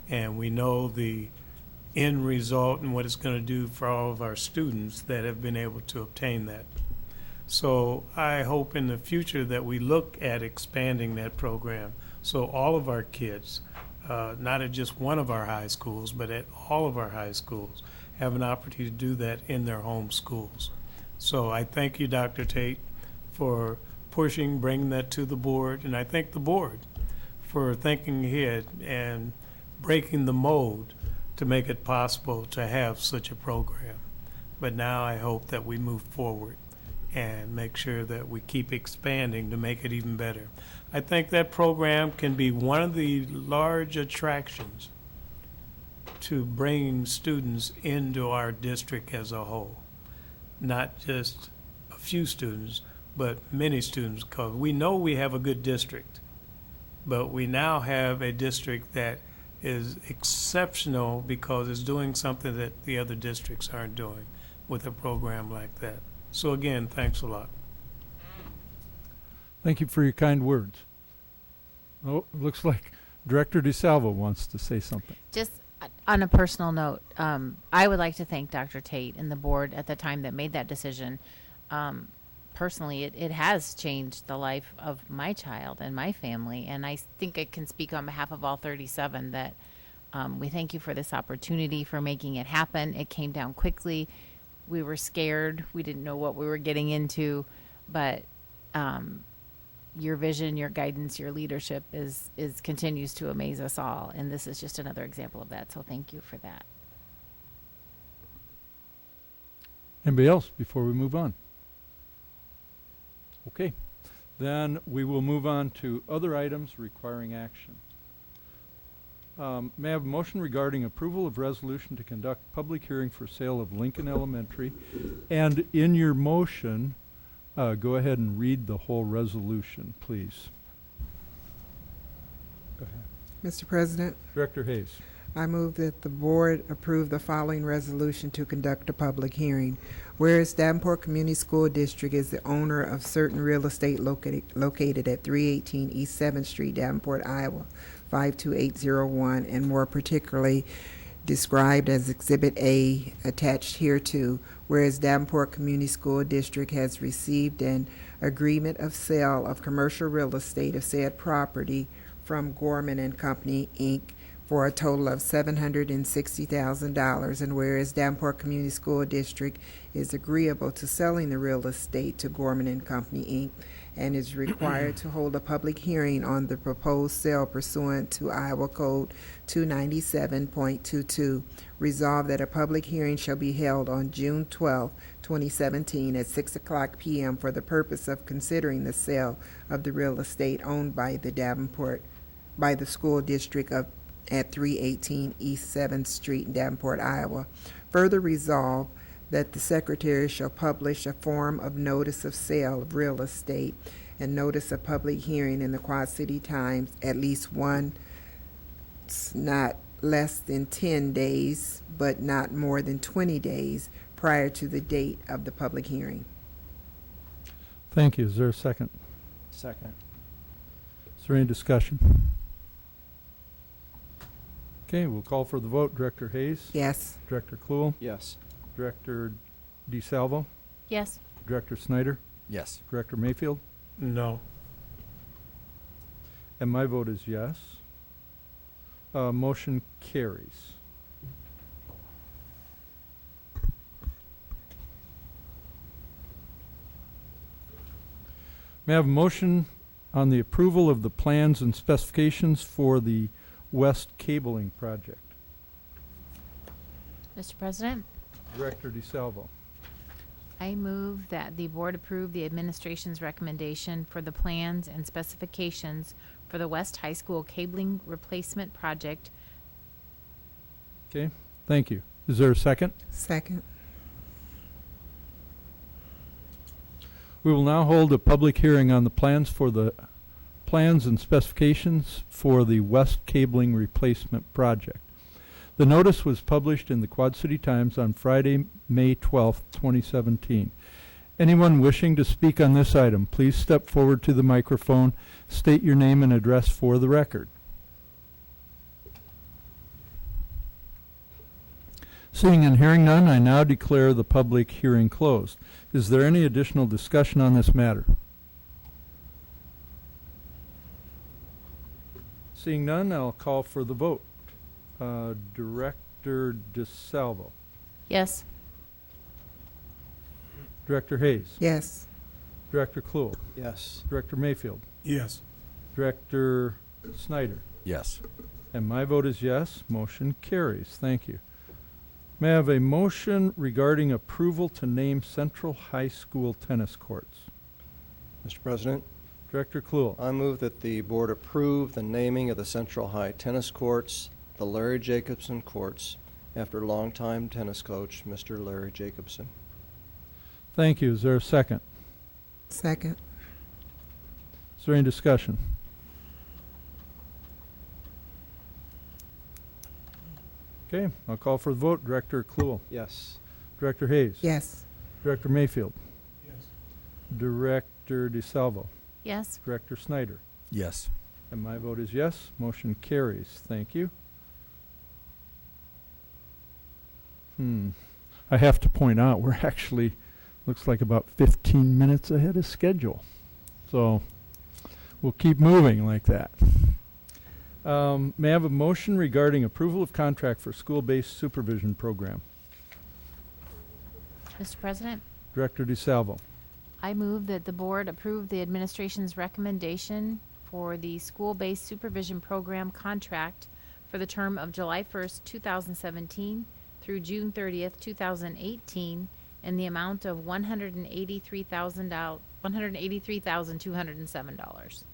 And we know the end result and what it's going to do for all of our students that have been able to obtain that. So I hope in the future that we look at expanding that program so all of our kids, not at just one of our high schools, but at all of our high schools, have an opportunity to do that in their home schools. So I thank you, Dr. Tate, for bringing that to the board, and I thank the board for thinking ahead and breaking the mold to make it possible to have such a program. But now I hope that we move forward and make sure that we keep expanding to make it even better. I think that program can be one of the large attractions to bringing students into our district as a whole. Not just a few students, but many students, because we know we have a good district, but we now have a district that is exceptional because it's doing something that the other districts aren't doing with a program like that. So again, thanks a lot. Thank you for your kind words. Oh, looks like Director DeSalvo wants to say something. Just on a personal note, I would like to thank Dr. Tate and the board at the time that made that decision. Personally, it has changed the life of my child and my family, and I think I can speak on behalf of all 37 that We thank you for this opportunity, for making it happen. It came down quickly. We were scared. We didn't know what we were getting into, but your vision, your guidance, your leadership is continues to amaze us all, and this is just another example of that. So thank you for that. Anybody else before we move on? Okay, then we will move on to other items requiring action. May I have a motion regarding approval of resolution to conduct public hearing for sale of Lincoln Elementary? And in your motion, go ahead and read the whole resolution, please. Go ahead. Mr. President, Director Hayes. I move that the board approve the following resolution to conduct a public hearing. Whereas Davenport Community School District is the owner of certain real estate located at 318 East 7th Street, Davenport, Iowa, 52801, and more particularly described as Exhibit A attached hereto. Whereas Davenport Community School District has received an agreement of sale of commercial real estate of said property from Gorman and Company, Inc., for a total of $760,000, and whereas Davenport Community School District is agreeable to selling the real estate to Gorman and Company, Inc., and is required to hold a public hearing on the proposed sale pursuant to Iowa Code 297.22. Resolved that a public hearing shall be held on June 12, 2017 at 6:00 p.m. for the purpose of considering the sale of the real estate owned by the school district at 318 East 7th Street, Davenport, Iowa. Further resolved that the secretary shall publish a form of notice of sale of real estate and notice of public hearing in the Quad City Times at least once, not less than 10 days, but not more than 20 days prior to the date of the public hearing. Thank you. Is there a second? Second. Is there any discussion? Okay, we'll call for the vote. Director Hayes? Yes. Director Kluhl? Yes. Director DeSalvo? Yes. Director Snyder? Yes. Director Mayfield? No. And my vote is yes. Motion carries. May I have a motion on the approval of the plans and specifications for the West Cabling Project? Mr. President, Director DeSalvo. I move that the board approve the administration's recommendation for the plans and specifications for the West High School cabling replacement project. Okay, thank you. Is there a second? Second. We will now hold a public hearing on the plans and specifications for the West Cabling Replacement Project. The notice was published in the Quad City Times on Friday, May 12th, 2017. Anyone wishing to speak on this item, please step forward to the microphone, state your name and address for the record. Seeing and hearing none, I now declare the public hearing closed. Is there any additional discussion on this matter? Seeing none, I'll call for the vote. Director DeSalvo. Yes. Director Hayes. Yes. Director Kluhl. Yes. Director Mayfield. Yes. Director Snyder. Yes. And my vote is yes. Motion carries. Thank you. May I have a motion regarding approval to name Central High School tennis courts? Mr. President, Director Kluhl. I move that the board approve the naming of the Central High tennis courts, the Larry Jacobson courts, after longtime tennis coach, Mr. Larry Jacobson. Thank you. Is there a second? Second. Is there any discussion? Okay, I'll call for the vote. Director Kluhl. Yes. Director Hayes. Yes. Director Mayfield. Yes. Director DeSalvo. Yes. Director Snyder. Yes. And my vote is yes. Motion carries. Thank you. I have to point out, we're actually, looks like about 15 minutes ahead of schedule. So we'll keep moving like that. May I have a motion regarding approval of contract for school-based supervision program? Mr. President, Director DeSalvo. I move that the board approve the administration's recommendation for the school-based supervision program contract for the term of July 1st, 2017 through June 30th, 2018 in the amount of $183,207.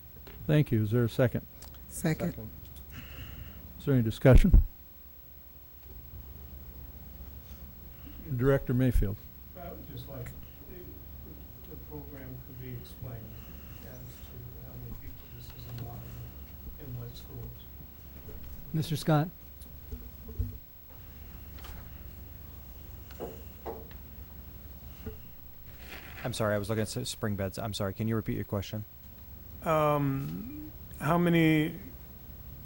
Thank you. Is there a second? Second. Is there any discussion? Director Mayfield. I would just like the program could be explained as to how many people this is involved in what schools. Mr. Scott? I'm sorry, I was looking at spring beds. I'm sorry, can you repeat your question? How many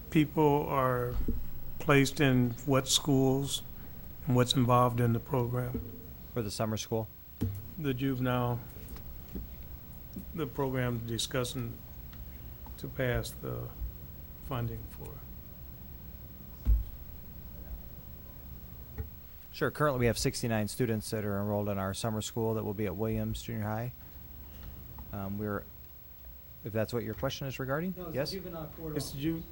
people are placed in what schools and what's involved in the program? For the summer school? The juvenile, the program discussing to pass the funding for. Sure, currently we have 69 students that are enrolled in our summer school that will be at Williams Junior High. If that's what your question is regarding? No, it's yes? a juvenile court It's officer.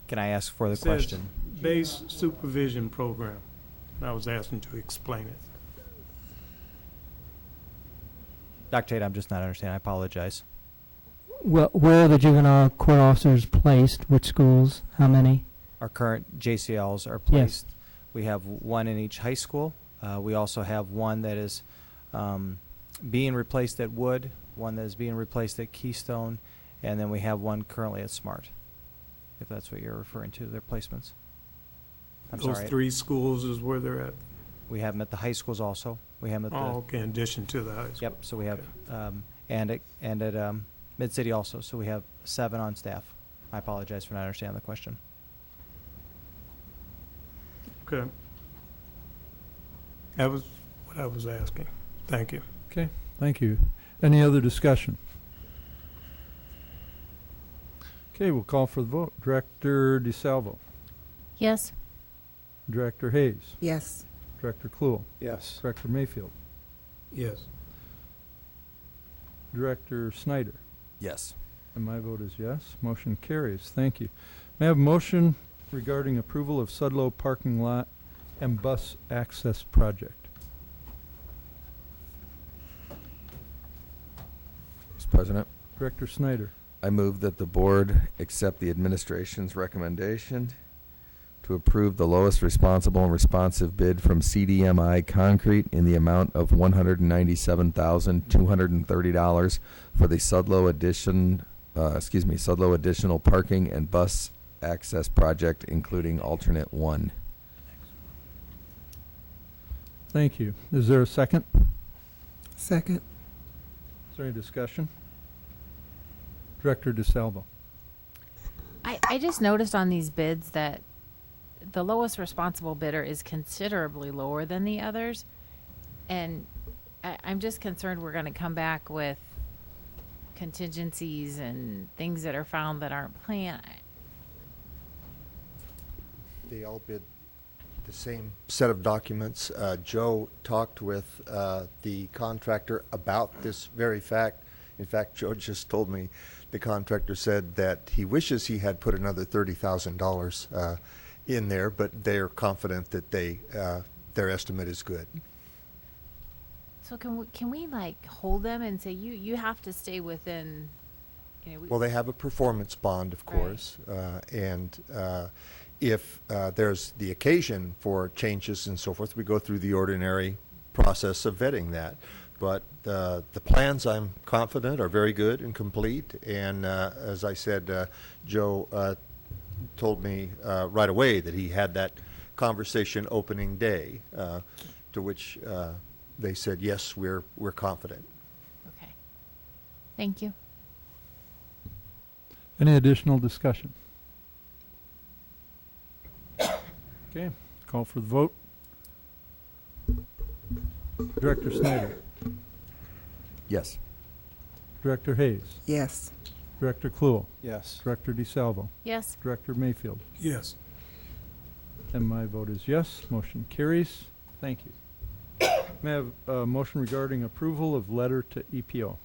Can I ask for the It says question? Base supervision program. I was asking to explain it. Dr. Tate, I'm just not understanding. I apologize. Well, where are the juvenile court officers placed? Which schools? How many? Our current JCLs are placed. We have one in each high school. We also have one that is being replaced at Wood, one that is being replaced at Keystone, and then we have one currently at Smart, if that's what you're referring to, their placements. I'm Those sorry. 3 schools is where they're at? We have them at the high schools also. We have them at the... Oh, okay, in addition to the high school. Yep, so we have, and at Mid-City also, so we have 7 on staff. I apologize for not understanding the question. Okay. That was what I was asking. Thank you. Okay, thank you. Any other discussion? Okay, we'll call for the vote. Director DeSalvo. Yes. Director Hayes. Yes. Director Kluhl. Yes. Director Mayfield. Yes. Director Snyder. Yes. And my vote is yes. Motion carries. Thank you. May I have a motion regarding approval of Sudlow parking lot and bus access project? Mr. President, Director Snyder. I move that the board accept the administration's recommendation to approve the lowest responsible and responsive bid from CDMI Concrete in the amount of $197,230 for the Sudlow additional parking and bus access project, including alternate 1. Thank you. Is there a second? Second. Is there any discussion? Director DeSalvo. I just noticed on these bids that the lowest responsible bidder is considerably lower than the others. And I'm just concerned we're going to come back with contingencies and things that are found that aren't planned. They all bid the same set of documents. Joe talked with the contractor about this very fact. In fact, Joe just told me the contractor said that he wishes he had put another $30,000 in there, but they're confident that their estimate is good. So can we like hold them and say you have to stay within, you know? Well, they have a performance bond, of course, and if there's the occasion for changes and so forth, we go through the ordinary process of vetting that. But the plans, I'm confident, are very good and complete. And as I said, Joe told me right away that he had that conversation opening day, to which they said, yes, we're confident. Okay. Thank you. Any additional discussion? Okay, call for the vote. Director Snyder. Yes. Director Hayes. Yes. Director Kluel. Yes. Director DeSalvo. Yes. Director Mayfield. Yes. And my vote is yes. Motion carries. Thank you. May I have a motion regarding approval of letter to EPO?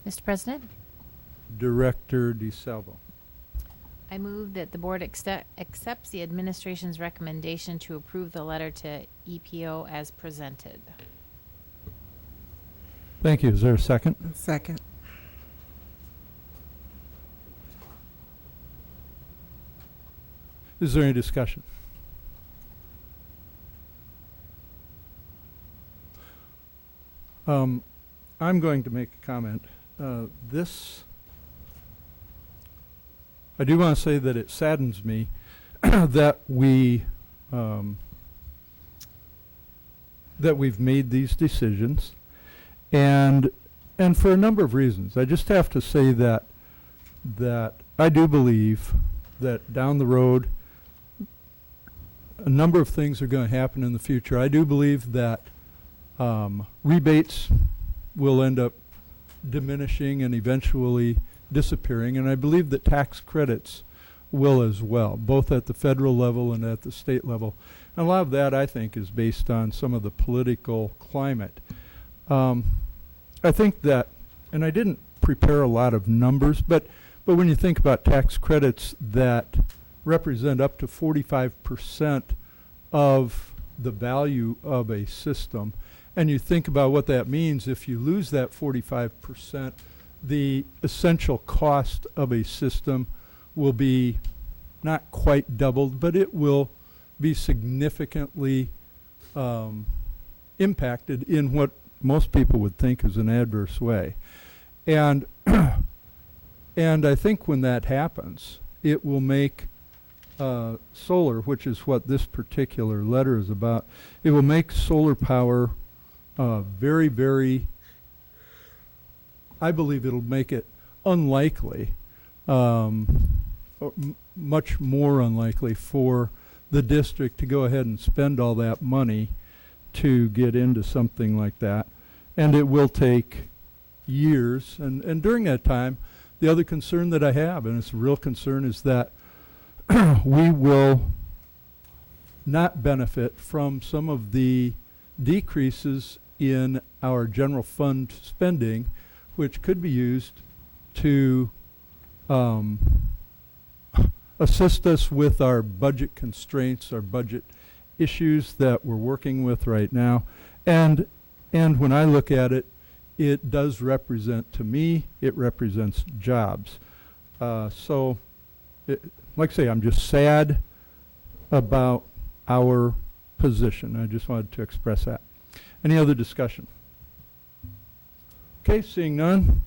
Mr. President, Director DeSalvo. I move that the board accepts the administration's recommendation to approve the letter to EPO as presented. Thank you. Is there a second? Second. Is there any discussion? I'm going to make a comment. I do want to say that it saddens me that we've made these decisions, and for a number of reasons. I just have to say that I do believe that down the road, a number of things are going to happen in the future. I do believe that rebates will end up diminishing and eventually disappearing, and I believe that tax credits will as well, both at the federal level and at the state level. And a lot of that, I think, is based on some of the political climate. I think that, and I didn't prepare a lot of numbers, but when you think about tax credits that represent up to 45% of the value of a system, and you think about what that means if you lose that 45%, the essential cost of a system will be not quite doubled, but it will be significantly impacted in what most people would think is an adverse way. And and I think when that happens, it will make solar, which is what this particular letter is about, it will make solar power very, very, I believe it'll make it unlikely, much more unlikely for the district to go ahead and spend all that money to get into something like that. And it will take years. And during that time, the other concern that I have, and it's a real concern, is that we will not benefit from some of the decreases in our general fund spending, which could be used to assist us with our budget constraints, our budget issues that we're working with right now. And when I look at it, it does represent, to me, it represents jobs. So, like I say, I'm just sad about our position. I just wanted to express that. Any other discussion? Okay, seeing none,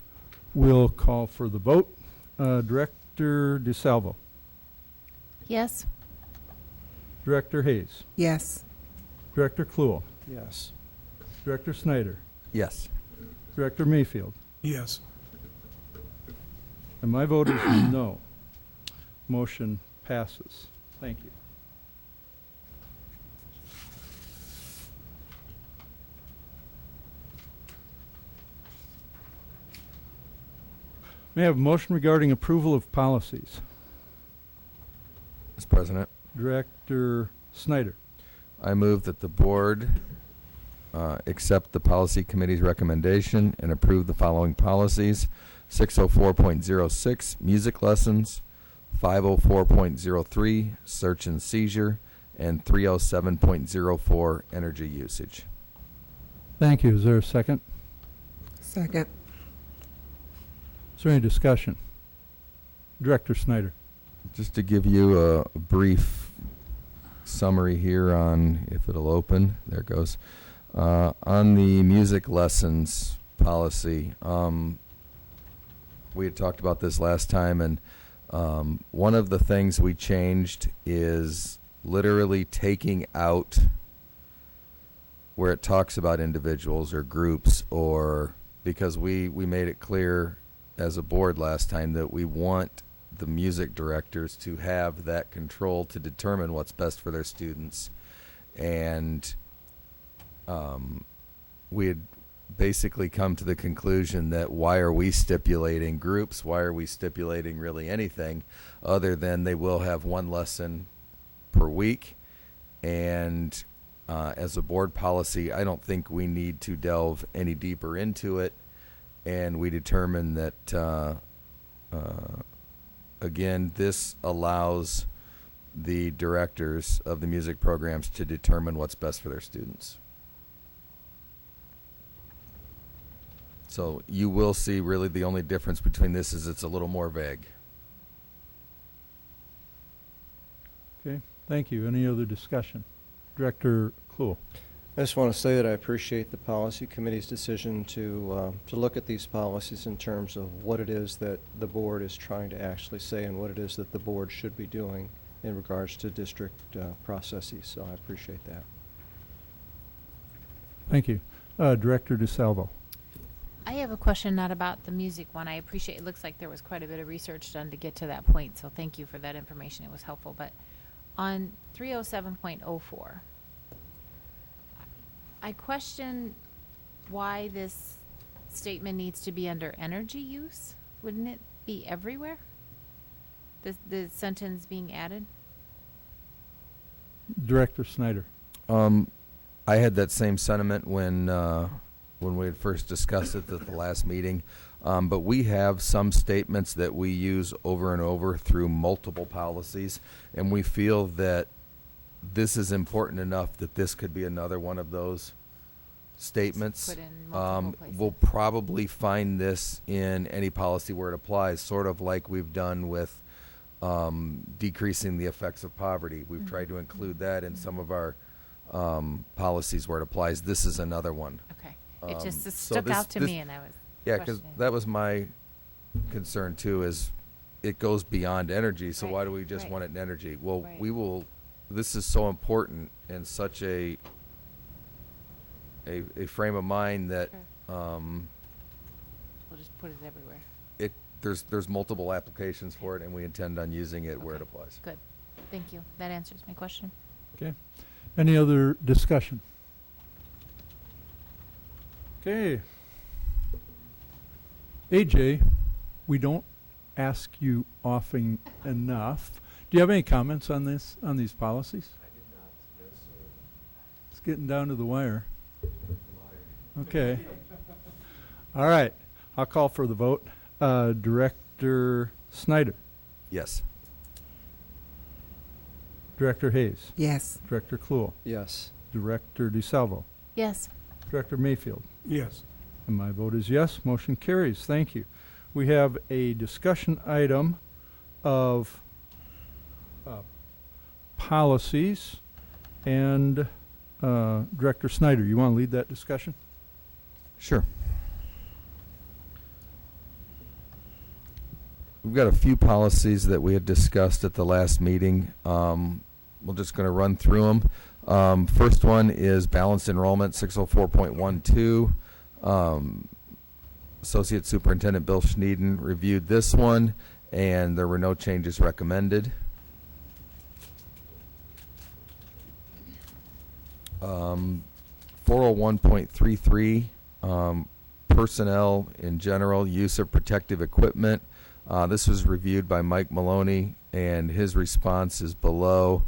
we'll call for the vote. Director DeSalvo. Yes. Director Hayes. Yes. Director Kluel. Yes. Director Snyder. Yes. Director Mayfield. Yes. And my vote is no. Motion passes. Thank you. May I have a motion regarding approval of policies? Mr. President, Director Snyder. I move that the board accept the policy committee's recommendation and approve the following policies: 604.06 music lessons, 504.03 search and seizure, and 307.04 energy usage. Thank you. Is there a second? Second. Is there any discussion? Director Snyder. Just to give you a brief summary here on, if it'll open, there it goes. On the music lessons policy, we had talked about this last time, and one of the things we changed is literally taking out where it talks about individuals or groups, or because we made it clear as a board last time that we want the music directors to have that control to determine what's best for their students. and we had basically come to the conclusion that why are we stipulating groups? Why are we stipulating really anything other than they will have one lesson per week? And as a board policy, I don't think we need to delve any deeper into it. And we determined that, again, this allows the directors of the music programs to determine what's best for their students. So you will see really the only difference between this is it's a little more vague. Okay, thank you. Any other discussion? Director Kluhl. I just want to say that I appreciate the policy committee's decision to look at these policies in terms of what it is that the board is trying to actually say and what it is that the board should be doing in regards to district processes. So I appreciate that. Thank you. Director DeSalvo. I have a question not about the music one. I appreciate it looks like there was quite a bit of research done to get to that point, so thank you for that information. It was helpful. But on 307.04, I question why this statement needs to be under energy use. Wouldn't it be everywhere? The sentence being added? Director Snyder. I had that same sentiment when we had first discussed it at the last meeting. But we have some statements that we use over and over through multiple policies, and we feel that this is important enough that this could be another one of those statements. Put in multiple places. We'll probably find this in any policy where it applies, sort of like we've done with decreasing the effects of poverty. We've tried to include that in some of our policies where it applies. This is another one. Okay. It just So stuck this- out to this- me, and I was Yeah, because questioning. that was my concern too, is it goes beyond energy, so Right, why do we just right. want it in energy? Well, Right. we will, this is so important and such a frame of mind that We'll just put it everywhere. there's multiple applications for it, and we intend on using it where it Okay. applies. Good. Thank you. That answers my question. Okay. Any other discussion? Okay. AJ, we don't ask you often enough. Do you have any comments on these policies? I do not. No, sir. It's getting down to the wire. Okay. All right. I'll call for the vote. Director Snyder. Yes. Director Hayes. Yes. Director Kluhl. Yes. Director DeSalvo. Yes. Director Mayfield. Yes. And my vote is yes. Motion carries. Thank you. We have a discussion item of policies. And Director Snyder, you want to lead that discussion? Sure. We've got a few policies that we had discussed at the last meeting. We're just going to run through them. First one is balanced enrollment, 604.12. Associate Superintendent Bill Schneiden reviewed this one, and there were no changes recommended. 401.33, personnel in general, use of protective equipment. This was reviewed by Mike Maloney, and his response is below.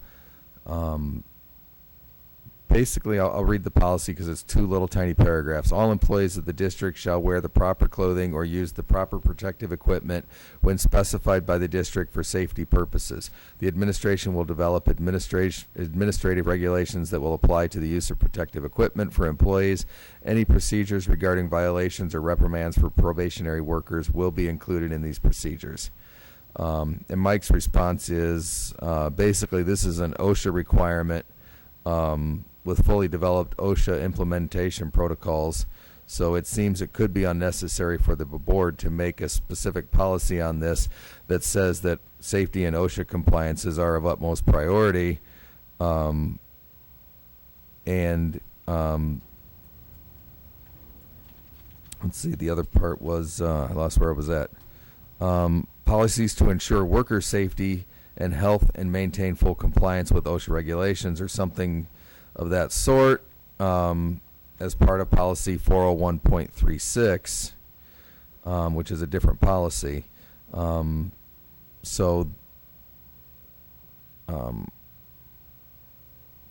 Basically, I'll read the policy because it's two little tiny paragraphs. All employees of the district shall wear the proper clothing or use the proper protective equipment when specified by the district for safety purposes. The administration will develop administrative regulations that will apply to the use of protective equipment for employees. Any procedures regarding violations or reprimands for probationary workers will be included in these procedures. And Mike's response is basically this is an OSHA requirement with fully developed OSHA implementation protocols. So it seems it could be unnecessary for the board to make a specific policy on this that says that safety and OSHA compliances are of utmost priority. Let's see, the other part was, I lost where I was at. Policies to ensure worker safety and health and maintain full compliance with OSHA regulations or something of that sort as part of policy 401.36, which is a different policy. So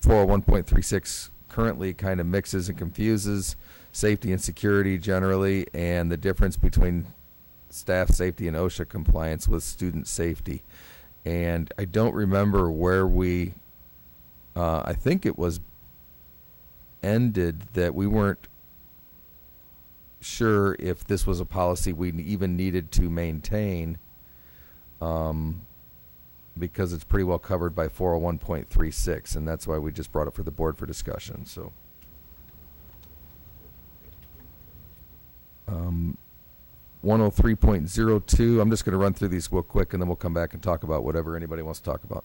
401.36 currently kind of mixes and confuses safety and security generally, and the difference between staff safety and OSHA compliance with student safety. And I don't remember where we, I think it was ended that we weren't sure if this was a policy we even needed to maintain, because it's pretty well covered by 401.36, and that's why we just brought it for the board for discussion. So 103.02, I'm just going to run through these real quick, and then we'll come back and talk about whatever anybody wants to talk about.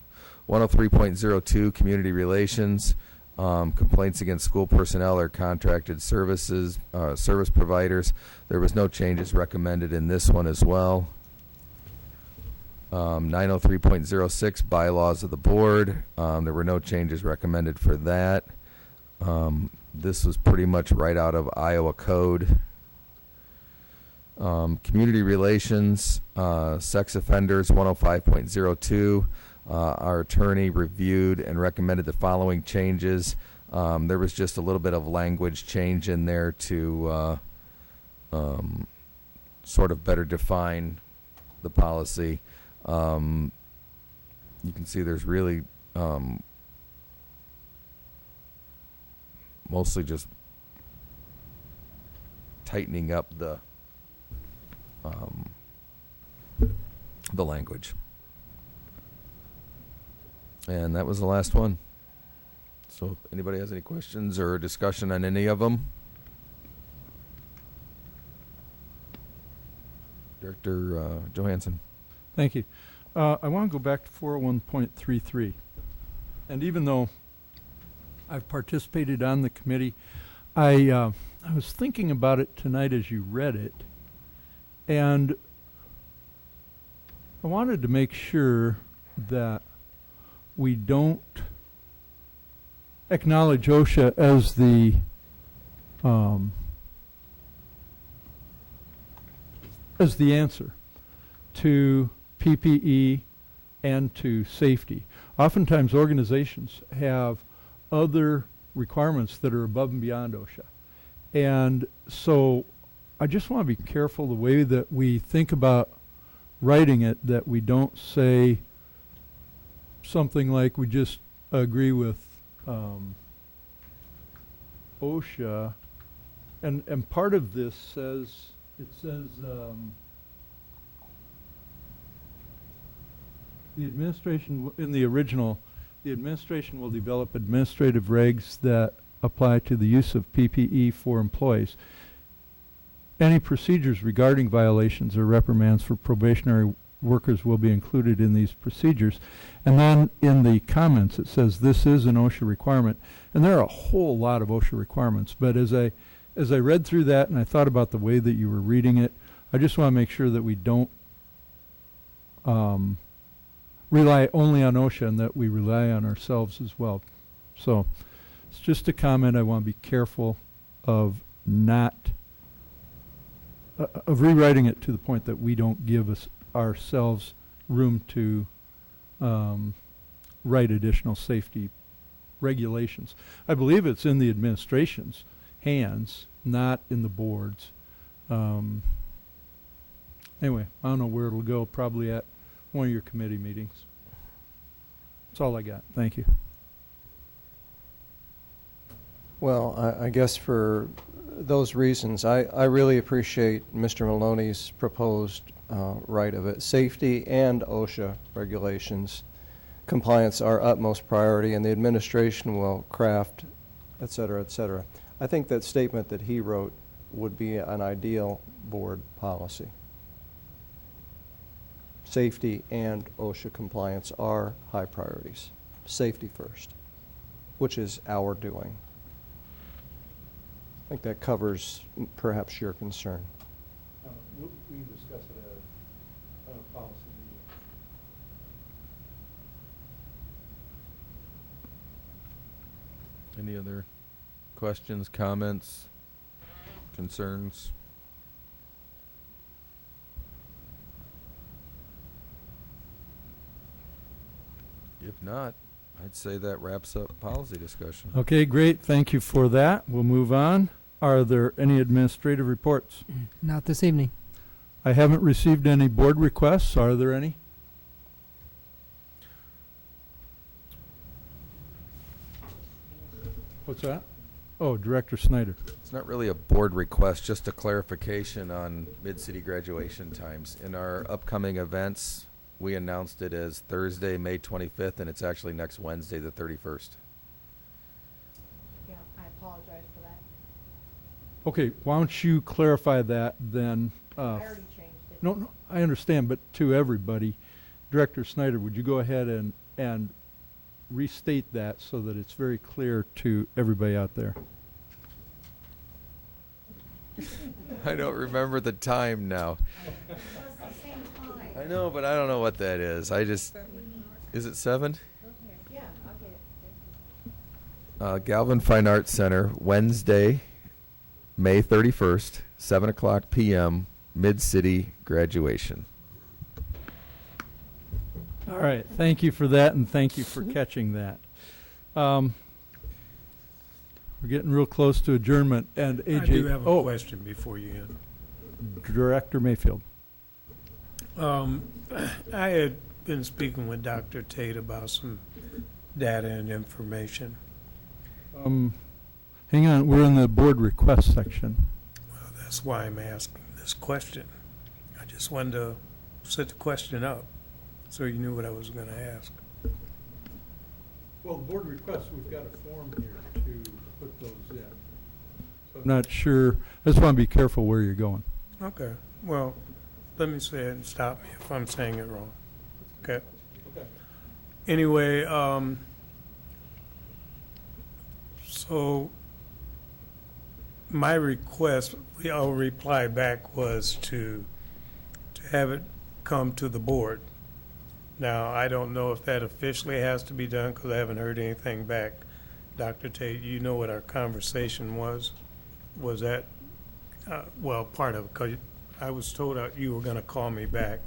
103.02, community relations, complaints against school personnel or contracted services, service providers. There was no changes recommended in this one as well. 903.06, bylaws of the board. There were no changes recommended for that. This was pretty much right out of Iowa code. Community relations, sex offenders, 105.02. Our attorney reviewed and recommended the following changes. There was just a little bit of language change in there to sort of better define the policy. You can see there's really mostly just tightening up the language. And that was the last one. So if anybody has any questions or discussion on any of them. Director Johansson. Thank you. I want to go back to 401.33. And even though I've participated on the committee, I was thinking about it tonight as you read it, and I wanted to make sure that we don't acknowledge OSHA as the answer to PPE and to safety. Oftentimes organizations have other requirements that are above and beyond OSHA. And so I just want to be careful the way that we think about writing it, that we don't say something like we just agree with OSHA. And part of this says, it says the administration, in the original, the administration will develop administrative regs that apply to the use of PPE for employees. Any procedures regarding violations or reprimands for probationary workers will be included in these procedures. And then in the comments it says this is an OSHA requirement. And there are a whole lot of OSHA requirements. But as I read through that and I thought about the way that you were reading it, I just want to make sure that we don't rely only on OSHA and that we rely on ourselves as well. So it's just a comment. I want to be careful of not of rewriting it to the point that we don't give ourselves room to write additional safety regulations. I believe it's in the administration's hands, not in the board's. Anyway, I don't know where it'll go, probably at one of your committee meetings. That's all I got. Thank you. Well, I guess for those reasons, I really appreciate Mr. Maloney's proposed right of it. Safety and OSHA regulations compliance are utmost priority, and the administration will craft, et cetera, et cetera. I think that statement that he wrote would be an ideal board policy. Safety and OSHA compliance are high priorities. Safety first, which is our doing. I think that covers perhaps your concern. We can discuss it at a policy meeting. Any other questions, comments, concerns? If not, I'd say that wraps up policy discussion. Okay, great. Thank you for that. We'll move on. Are there any administrative reports? Not this evening. I haven't received any board requests. Are there any? What's that? Oh, Director Snyder. It's not really a board request, just a clarification on mid-city graduation times. In our upcoming events, we announced it as Thursday, May 25th, and it's actually next Wednesday, the 31st. Yeah, I apologize for that. Okay, why don't you clarify that then? I already changed it. No, I understand, but to everybody, Director Snyder, would you go ahead and restate that so that it's very clear to everybody out there? I don't remember the time now. I know, but I don't know what that is. Is it 7? Yeah, I'll get it. Galvin Fine Arts Center, Wednesday, May 31st, 7 o'clock p.m., Mid-City graduation. All right, thank you for that, and thank you for catching that. We're getting real close to adjournment, and AJ. I do have a question before you end. Director Mayfield. I had been speaking with Dr. Tate about some data and information. Hang on, we're in the board request section. Well, that's why I'm asking this question. I just wanted to set the question up so you knew what I was going to ask. Well, board requests, we've got a form here to put those in. So I'm not sure. I just want to be careful where you're going. Okay. Well, let me say it and stop me if I'm saying it wrong. Okay? Okay. Anyway, so my request, I'll reply back, was to have it come to the board. Now, I don't know if that officially has to be done because I haven't heard anything back. Dr. Tate, you know what our conversation was? Was that, well, part of it, because I was told you were going to call me back,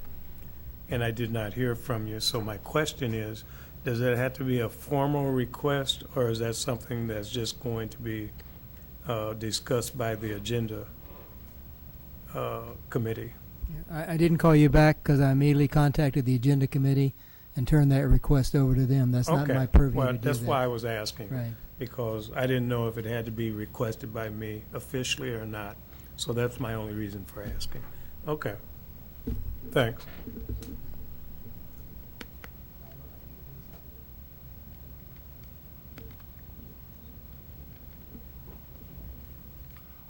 and I did not hear from you. So my question is, does that have to be a formal request, or is that something that's just going to be discussed by the agenda committee? I didn't call you back because I immediately contacted the agenda committee and turned that request over to them. That's not my purview Well, to do that's that. why I was asking. Right. Because I didn't know if it had to be requested by me officially or not. So that's my only reason for asking. Okay. Thanks.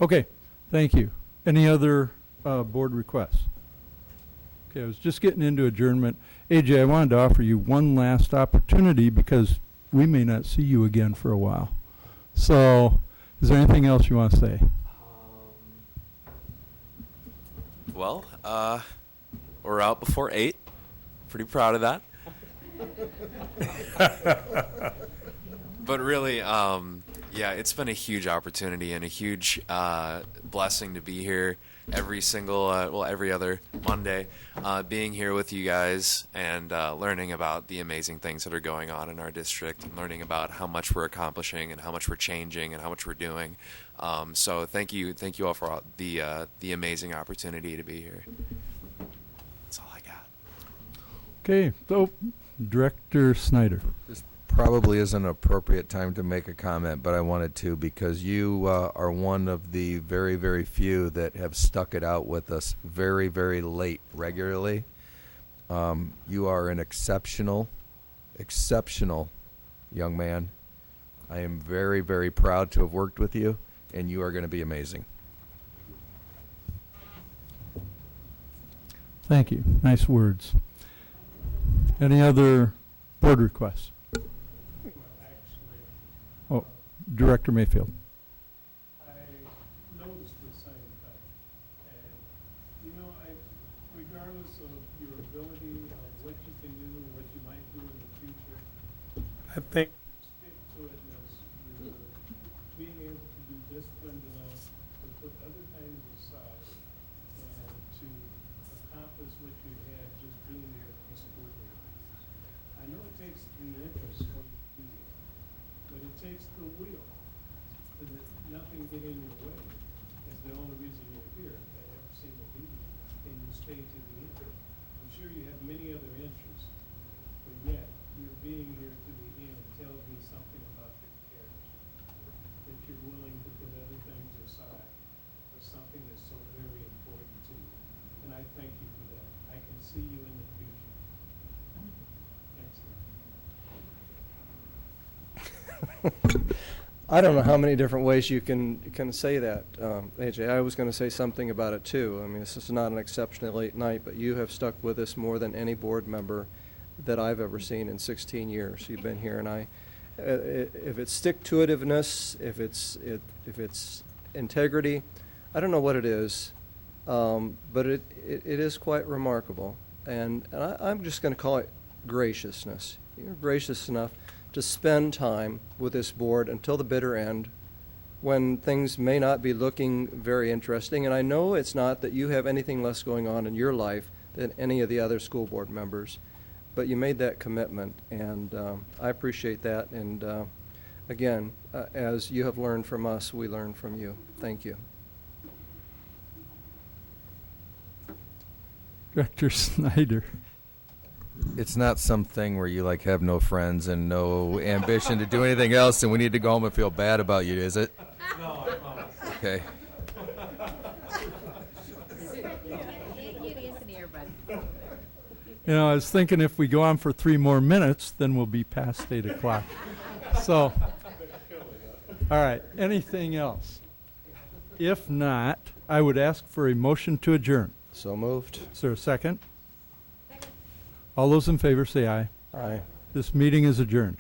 Okay, thank you. Any other board requests? Okay, I was just getting into adjournment. AJ, I wanted to offer you one last opportunity because we may not see you again for a while. So, is there anything else you want to say? Well, we're out before 8. Pretty proud of that. But really, yeah, it's been a huge opportunity and a huge blessing to be here every single, every other Monday, being here with you guys and learning about the amazing things that are going on in our district and learning about how much we're accomplishing and how much we're changing and how much we're doing. So thank you all for the amazing opportunity to be here. That's all I got. Okay, so Director Snyder. This probably isn't an appropriate time to make a comment, but I wanted to because you are one of the very, very few that have stuck it out with us very, very late regularly. You are an exceptional young man. I am very, very proud to have worked with you, and you are going to be amazing. Thank you. Nice words. Any other board requests? Oh, Director Mayfield. I noticed the same thing. And, you know, regardless of your ability, of what you can do and what you might do in the future, I think stick to it as disciplined enough to put other things aside and to accomplish what you had just being here and supporting your kids. I know it takes the interest for you to do that, but it takes the will so that nothing get in your way. It's the only reason you're here at every single meeting, and you stay to the end. I'm sure you have many other interests, but yet your being here to the end tells me something about your character, that you're willing to put other things aside for something that's so very important to you. And I thank you for that. I can see you in the future. Excellent. I don't know how many different ways you can say that, AJ. I was going to say something about it too. I mean, this is not an exceptionally late night, but you have stuck with us more than any board member that I've ever seen in 16 years. You've been here, and if it's stick-to-itiveness, if it's integrity, I don't know what it is, but it is quite remarkable. And I'm just going to call it graciousness. You're gracious enough to spend time with this board until the bitter end when things may not be looking very interesting. And I know it's not that you have anything less going on in your life than any of the other school board members, but you made that commitment, and I appreciate that. And again, as you have learned from us, we learn from you. Thank you. Director Snyder. It's not something where you like have no friends and no ambition to do anything else, and we need to go home and feel bad about you, is it? No, I promise. Okay. You know, I was thinking if we go on for 3 more minutes, then we'll be past 8 o'clock. So, all right, anything else? If not, I would ask for a motion to adjourn. So moved. Is there a second? All those in favor say aye. Aye. This meeting is adjourned.